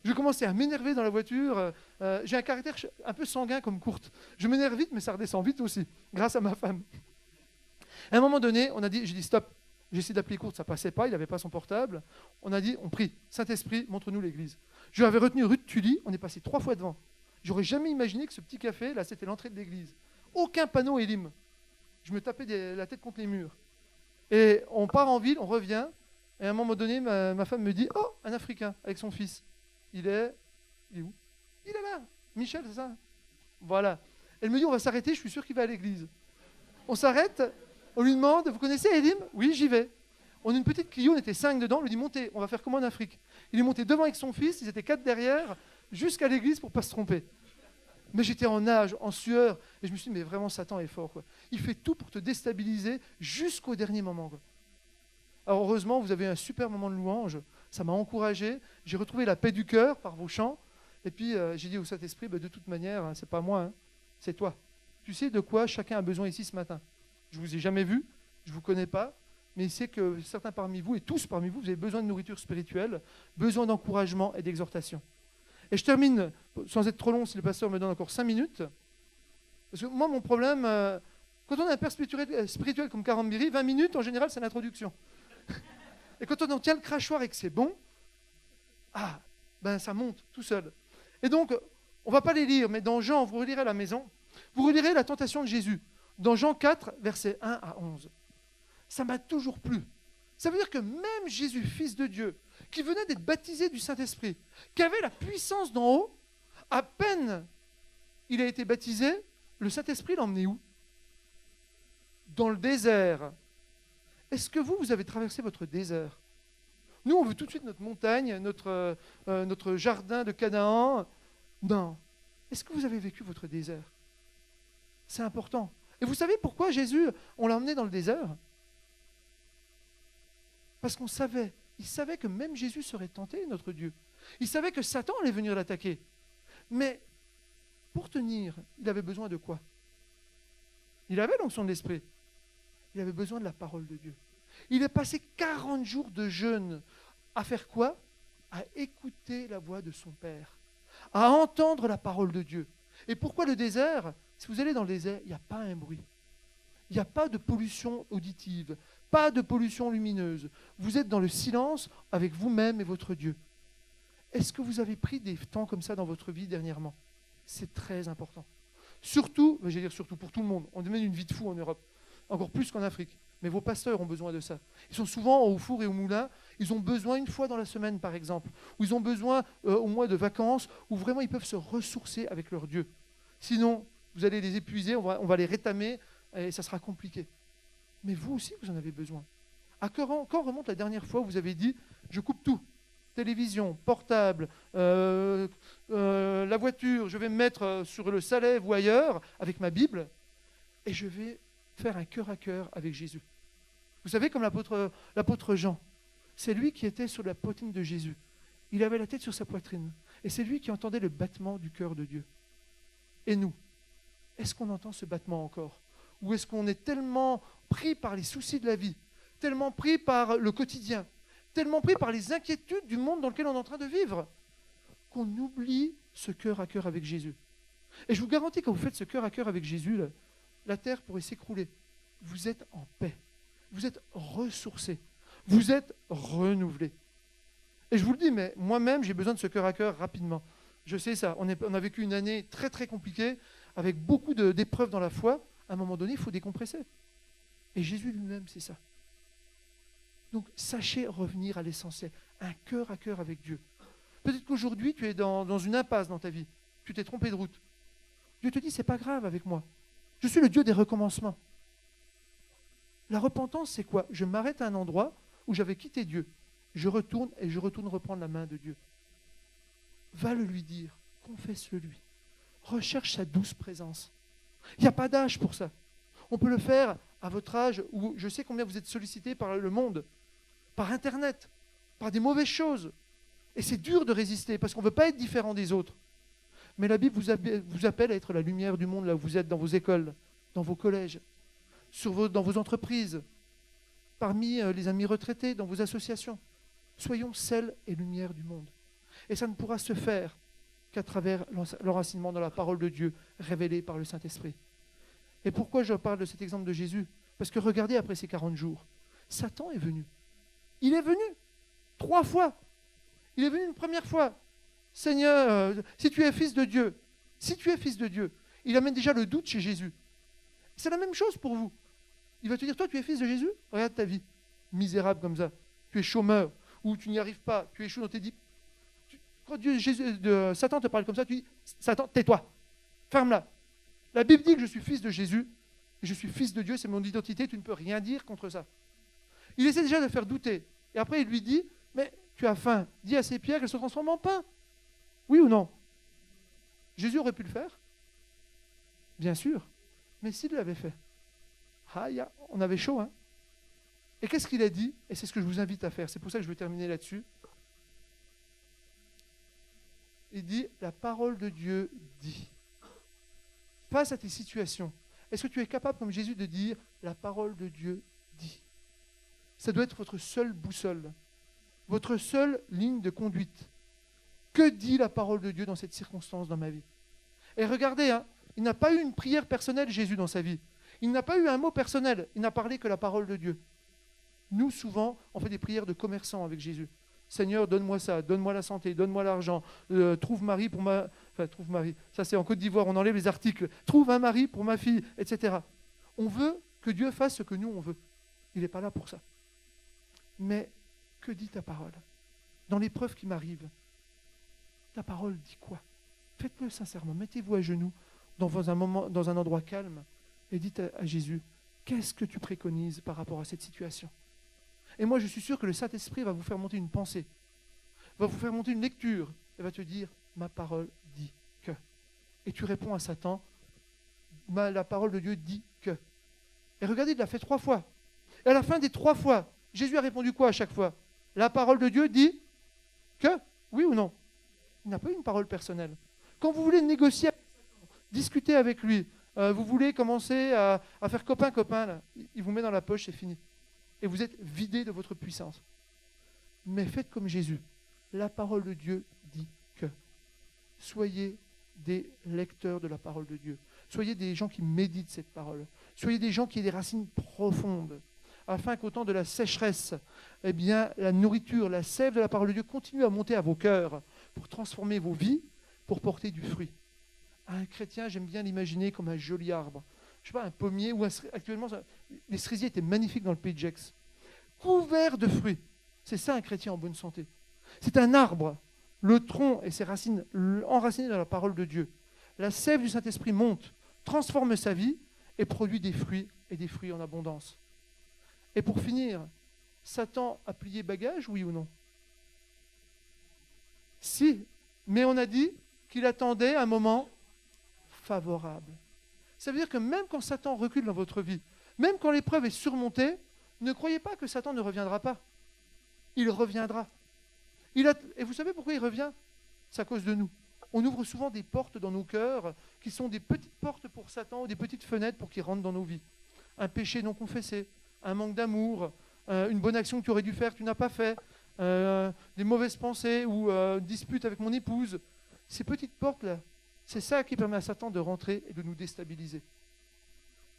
Je commençais à m'énerver dans la voiture. J'ai un caractère un peu sanguin comme Kurt. Je m'énerve vite, mais ça redescend vite aussi, grâce à ma femme. À un moment donné, j'ai dit stop. J'ai essayé d'appeler Kurt, ça ne passait pas, il n'avait pas son portable. On a dit, on prie, Saint-Esprit, montre-nous l'église. Je l'avais retenu rue de Tully, on est passé 3 fois devant. J'aurais jamais imaginé que ce petit café, là, c'était l'entrée de l'église. Aucun panneau Elim. Je me tapais la tête contre les murs. Et on part en ville, on revient, et à un moment donné, ma femme me dit, oh, un Africain avec son fils. Il est où? Il est là. Michel, c'est ça? Voilà. Elle me dit, on va s'arrêter, je suis sûr qu'il va à l'église. On s'arrête, on lui demande, vous connaissez Elim? Oui, j'y vais. On a une petite Clio, on était 5 dedans, on lui dit, montez, on va faire comme en Afrique. Il est monté devant avec son fils, ils étaient 4 derrière, jusqu'à l'église pour ne pas se tromper. Mais j'étais en nage, en sueur, et je me suis dit, mais vraiment, Satan est fort, quoi. Il fait tout pour te déstabiliser jusqu'au dernier moment, quoi. Alors heureusement, vous avez un super moment de louange, ça m'a encouragé, j'ai retrouvé la paix du cœur par vos chants, et puis j'ai dit au Saint-Esprit, de toute manière, hein, c'est pas moi, hein, c'est toi. Tu sais de quoi chacun a besoin ici ce matin. Je ne vous ai jamais vu, je ne vous connais pas, mais il sait que certains parmi vous, et tous parmi vous, vous avez besoin de nourriture spirituelle, besoin d'encouragement et d'exhortation. Et je termine, sans être trop long, si le pasteur me donne encore 5 minutes, parce que moi, mon problème, quand on a un père spirituel comme Karambiri, 20 minutes, en général, c'est l'introduction. Et quand on en tient le crachoir et que c'est bon, ça monte tout seul. Et donc, on ne va pas les lire, mais dans Jean, vous relirez à la maison, vous relirez la tentation de Jésus. Dans Jean 4, versets 1 à 11. Ça m'a toujours plu. Ça veut dire que même Jésus, fils de Dieu, qui venait d'être baptisé du Saint-Esprit, qui avait la puissance d'en haut, à peine il a été baptisé, le Saint-Esprit l'a emmené où? Dans le désert. Est-ce que vous avez traversé votre désert? Nous, on veut tout de suite notre montagne, notre jardin de Canaan. Non. Est-ce que vous avez vécu votre désert? C'est important. Et vous savez pourquoi Jésus, on l'a emmené dans le désert? Parce qu'on savait, il savait que même Jésus serait tenté, notre Dieu. Il savait que Satan allait venir l'attaquer. Mais pour tenir, il avait besoin de quoi? Il avait l'onction de l'Esprit. Il avait besoin de la parole de Dieu. Il a passé 40 jours de jeûne à faire quoi? À écouter la voix de son Père, à entendre la parole de Dieu. Et pourquoi le désert? Si vous allez dans le désert, il n'y a pas un bruit. Il n'y a pas de pollution auditive, pas de pollution lumineuse. Vous êtes dans le silence avec vous-même et votre Dieu. Est-ce que vous avez pris des temps comme ça dans votre vie dernièrement? C'est très important. Surtout, je vais dire surtout pour tout le monde. On mène une vie de fou en Europe, encore plus qu'en Afrique. Mais vos pasteurs ont besoin de ça. Ils sont souvent au four et au moulin. Ils ont besoin une fois dans la semaine, par exemple, ou ils ont besoin au mois de vacances, où vraiment ils peuvent se ressourcer avec leur Dieu. Sinon, vous allez les épuiser, on va les rétamer, et ça sera compliqué. Mais vous aussi, vous en avez besoin. Quand remonte la dernière fois où vous avez dit, je coupe tout, télévision, portable, la voiture, je vais me mettre sur le Salève ou ailleurs, avec ma Bible, et je vais faire un cœur à cœur avec Jésus. Vous savez, comme l'apôtre Jean, c'est lui qui était sur la poitrine de Jésus. Il avait la tête sur sa poitrine. Et c'est lui qui entendait le battement du cœur de Dieu. Et nous, est-ce qu'on entend ce battement encore? Ou est-ce qu'on est tellement pris par les soucis de la vie, tellement pris par le quotidien, tellement pris par les inquiétudes du monde dans lequel on est en train de vivre, qu'on oublie ce cœur à cœur avec Jésus? Et je vous garantis, quand vous faites ce cœur à cœur avec Jésus, là, la terre pourrait s'écrouler. Vous êtes en paix. Vous êtes ressourcés. Vous êtes renouvelés. Et je vous le dis, mais moi-même, j'ai besoin de ce cœur à cœur rapidement. Je sais ça. On a vécu une année très, très compliquée, avec beaucoup d'épreuves dans la foi. À un moment donné, il faut décompresser. Et Jésus lui-même, c'est ça. Donc, sachez revenir à l'essentiel. Un cœur à cœur avec Dieu. Peut-être qu'aujourd'hui, tu es dans une impasse dans ta vie. Tu t'es trompé de route. Dieu te dit, c'est pas grave avec moi. Je suis le Dieu des recommencements. La repentance, c'est quoi? Je m'arrête à un endroit où j'avais quitté Dieu. Je retourne et je retourne reprendre la main de Dieu. Va le lui dire, confesse-le lui. Recherche sa douce présence. Il n'y a pas d'âge pour ça. On peut le faire à votre âge où je sais combien vous êtes sollicité par le monde, par Internet, par des mauvaises choses. Et c'est dur de résister parce qu'on ne veut pas être différent des autres. Mais la Bible vous appelle à être la lumière du monde là où vous êtes, dans vos écoles, dans vos collèges, dans vos entreprises, parmi les amis retraités, dans vos associations. Soyons sel et lumière du monde. Et ça ne pourra se faire qu'à travers l'enracinement dans la parole de Dieu, révélée par le Saint-Esprit. Et pourquoi je parle de cet exemple de Jésus? Parce que regardez, après ces 40 jours, Satan est venu. Il est venu 3 fois. Il est venu une première fois. Seigneur, si tu es fils de Dieu, il amène déjà le doute chez Jésus. C'est la même chose pour vous. Il va te dire, toi tu es fils de Jésus, regarde ta vie, misérable comme ça. Tu es chômeur, ou tu n'y arrives pas, tu échoues dans tes dix. Quand Satan te parle comme ça, tu dis, Satan, tais-toi, ferme-la. La Bible dit que je suis fils de Jésus, et je suis fils de Dieu, c'est mon identité, tu ne peux rien dire contre ça. Il essaie déjà de faire douter. Et après il lui dit, mais tu as faim, dis à ces pierres qu'elles se transforment en pain. Oui ou non? Jésus aurait pu le faire? Bien sûr. Mais s'il l'avait fait, on avait chaud, hein? Et qu'est-ce qu'il a dit? Et c'est ce que je vous invite à faire. C'est pour ça que je vais terminer là-dessus. Il dit, la parole de Dieu dit. Face à tes situations, est-ce que tu es capable, comme Jésus, de dire, la parole de Dieu dit? Ça doit être votre seule boussole, votre seule ligne de conduite. Que dit la parole de Dieu dans cette circonstance dans ma vie? Et regardez, hein, il n'a pas eu une prière personnelle, Jésus, dans sa vie. Il n'a pas eu un mot personnel. Il n'a parlé que la parole de Dieu. Nous, souvent, on fait des prières de commerçants avec Jésus. Seigneur, donne-moi ça, donne-moi la santé, donne-moi l'argent, trouve Marie pour ma... Enfin, trouve Marie. Ça, c'est en Côte d'Ivoire, on enlève les articles. Trouve un mari pour ma fille, etc. On veut que Dieu fasse ce que nous, on veut. Il n'est pas là pour ça. Mais que dit ta parole? Dans l'épreuve qui m'arrive, ta parole dit quoi? Faites-le sincèrement. Mettez-vous à genoux dans un endroit calme et dites à Jésus, qu'est-ce que tu préconises par rapport à cette situation? Et moi, je suis sûr que le Saint-Esprit va vous faire monter une pensée, va vous faire monter une lecture et va te dire, ma parole dit que. Et tu réponds à Satan, la parole de Dieu dit que. Et regardez, il l'a fait 3 fois. Et à la fin des 3 fois, Jésus a répondu quoi à chaque fois? La parole de Dieu dit que? Oui ou non? Il n'a pas eu une parole personnelle. Quand vous voulez négocier, discuter avec lui, Vous voulez commencer à faire copain-copain, là. Il vous met dans la poche, c'est fini. Et vous êtes vidé de votre puissance. Mais faites comme Jésus. La parole de Dieu dit que. Soyez des lecteurs de la parole de Dieu. Soyez des gens qui méditent cette parole. Soyez des gens qui aient des racines profondes, afin qu'au temps de la sécheresse, eh bien, la nourriture, la sève de la parole de Dieu continue à monter à vos cœurs pour transformer vos vies, pour porter du fruit. Un chrétien, j'aime bien l'imaginer comme un joli arbre. Je ne sais pas, un pommier, ou actuellement, les cerisiers étaient magnifiques dans le pays de Gex. Couverts de fruits. C'est ça un chrétien en bonne santé. C'est un arbre, le tronc et ses racines enracinés dans la parole de Dieu. La sève du Saint-Esprit monte, transforme sa vie et produit des fruits, et des fruits en abondance. Et pour finir, Satan a plié bagage, oui ou non? Si, mais on a dit qu'il attendait un moment favorable. Ça veut dire que même quand Satan recule dans votre vie, même quand l'épreuve est surmontée, ne croyez pas que Satan ne reviendra pas. Il reviendra. Et vous savez pourquoi il revient? C'est à cause de nous. On ouvre souvent des portes dans nos cœurs qui sont des petites portes pour Satan ou des petites fenêtres pour qu'il rentre dans nos vies. Un péché non confessé, un manque d'amour, une bonne action que tu aurais dû faire que tu n'as pas fait, des mauvaises pensées ou une dispute avec mon épouse. Ces petites portes-là, c'est ça qui permet à Satan de rentrer et de nous déstabiliser.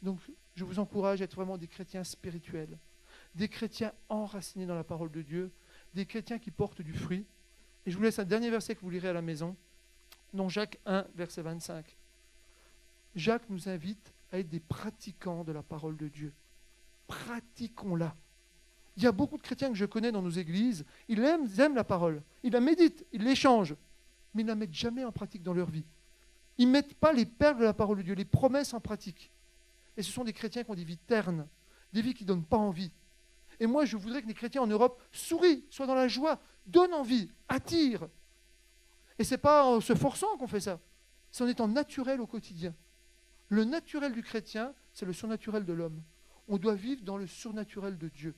Donc, je vous encourage à être vraiment des chrétiens spirituels, des chrétiens enracinés dans la parole de Dieu, des chrétiens qui portent du fruit. Et je vous laisse un dernier verset que vous lirez à la maison, dans Jacques 1, verset 25. Jacques nous invite à être des pratiquants de la parole de Dieu. Pratiquons-la. Il y a beaucoup de chrétiens que je connais dans nos églises, ils aiment la parole, ils la méditent, ils l'échangent, mais ils ne la mettent jamais en pratique dans leur vie. Ils ne mettent pas les perles de la parole de Dieu, les promesses en pratique. Et ce sont des chrétiens qui ont des vies ternes, des vies qui ne donnent pas envie. Et moi, je voudrais que les chrétiens en Europe sourient, soient dans la joie, donnent envie, attirent. Et ce n'est pas en se forçant qu'on fait ça, c'est en étant naturel au quotidien. Le naturel du chrétien, c'est le surnaturel de l'homme. On doit vivre dans le surnaturel de Dieu.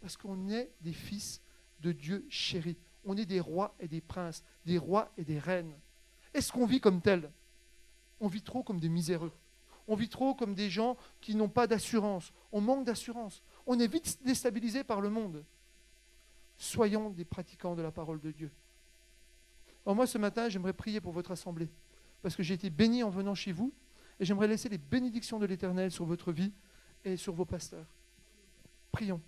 Parce qu'on est des fils de Dieu chéris. On est des rois et des princes, des rois et des reines. Est-ce qu'on vit comme tel? On vit trop comme des miséreux. On vit trop comme des gens qui n'ont pas d'assurance. On manque d'assurance. On est vite déstabilisé par le monde. Soyons des pratiquants de la parole de Dieu. Alors moi, ce matin, j'aimerais prier pour votre assemblée. Parce que j'ai été béni en venant chez vous. Et j'aimerais laisser les bénédictions de l'Éternel sur votre vie et sur vos pasteurs. Prions.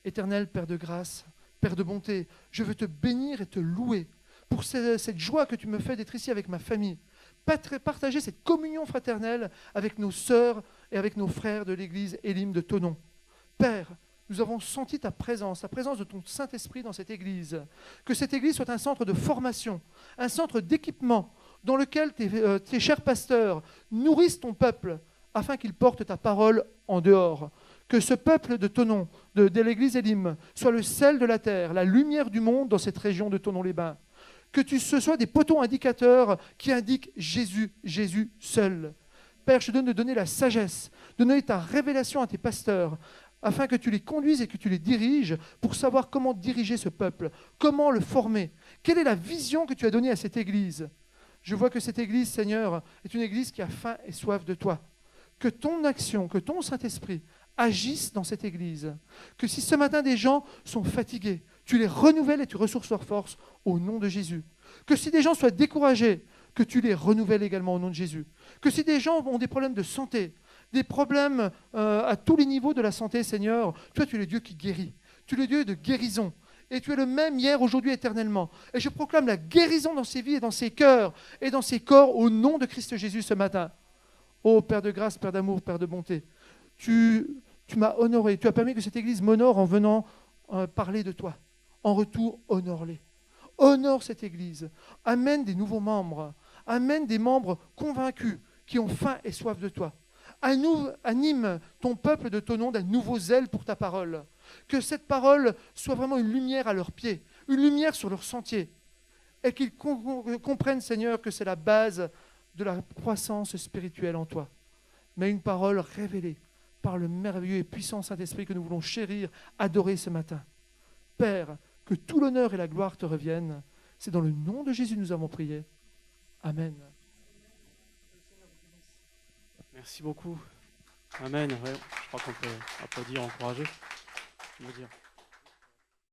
Éternel Père de grâce, Père de bonté, je veux te bénir et te louer pour cette joie que tu me fais d'être ici avec ma famille. Partager cette communion fraternelle avec nos sœurs et avec nos frères de l'église Élim de Thonon. Père, nous avons senti ta présence de ton Saint-Esprit dans cette église. Que cette église soit un centre de formation, un centre d'équipement dans lequel tes chers pasteurs nourrissent ton peuple afin qu'il porte ta parole en dehors. Que ce peuple de Thonon, de l'église Élim, soit le sel de la terre, la lumière du monde dans cette région de Thonon-les-Bains. Que ce soit des poteaux indicateurs qui indiquent Jésus, Jésus seul. Père, je te donne de donner la sagesse, de donner ta révélation à tes pasteurs, afin que tu les conduises et que tu les diriges pour savoir comment diriger ce peuple, comment le former. Quelle est la vision que tu as donnée à cette église? Je vois que cette église, Seigneur, est une église qui a faim et soif de toi. Que ton action, que ton Saint-Esprit agisse dans cette église. Que si ce matin des gens sont fatigués, tu les renouvelles et tu ressources leur force au nom de Jésus. Que si des gens soient découragés, que tu les renouvelles également au nom de Jésus. Que si des gens ont des problèmes de santé, des problèmes à tous les niveaux de la santé, Seigneur, toi tu es le Dieu qui guérit. Tu es le Dieu de guérison. Et tu es le même hier, aujourd'hui, éternellement. Et je proclame la guérison dans ces vies et dans ces cœurs et dans ces corps au nom de Christ Jésus ce matin. Ô Père de grâce, Père d'amour, Père de bonté, tu m'as honoré, tu as permis que cette église m'honore en venant parler de toi. En retour, honore-les. Honore cette église. Amène des nouveaux membres. Amène des membres convaincus qui ont faim et soif de toi. Anime ton peuple de ton nom d'un nouveau zèle pour ta parole. Que cette parole soit vraiment une lumière à leurs pieds, une lumière sur leur sentier. Et qu'ils comprennent, Seigneur, que c'est la base de la croissance spirituelle en toi. Mais une parole révélée par le merveilleux et puissant Saint-Esprit que nous voulons chérir, adorer ce matin. Père, que tout l'honneur et la gloire te reviennent. C'est dans le nom de Jésus que nous avons prié. Amen. Merci beaucoup. Amen. Ouais, je crois qu'on peut applaudir, encourager. Je veux dire.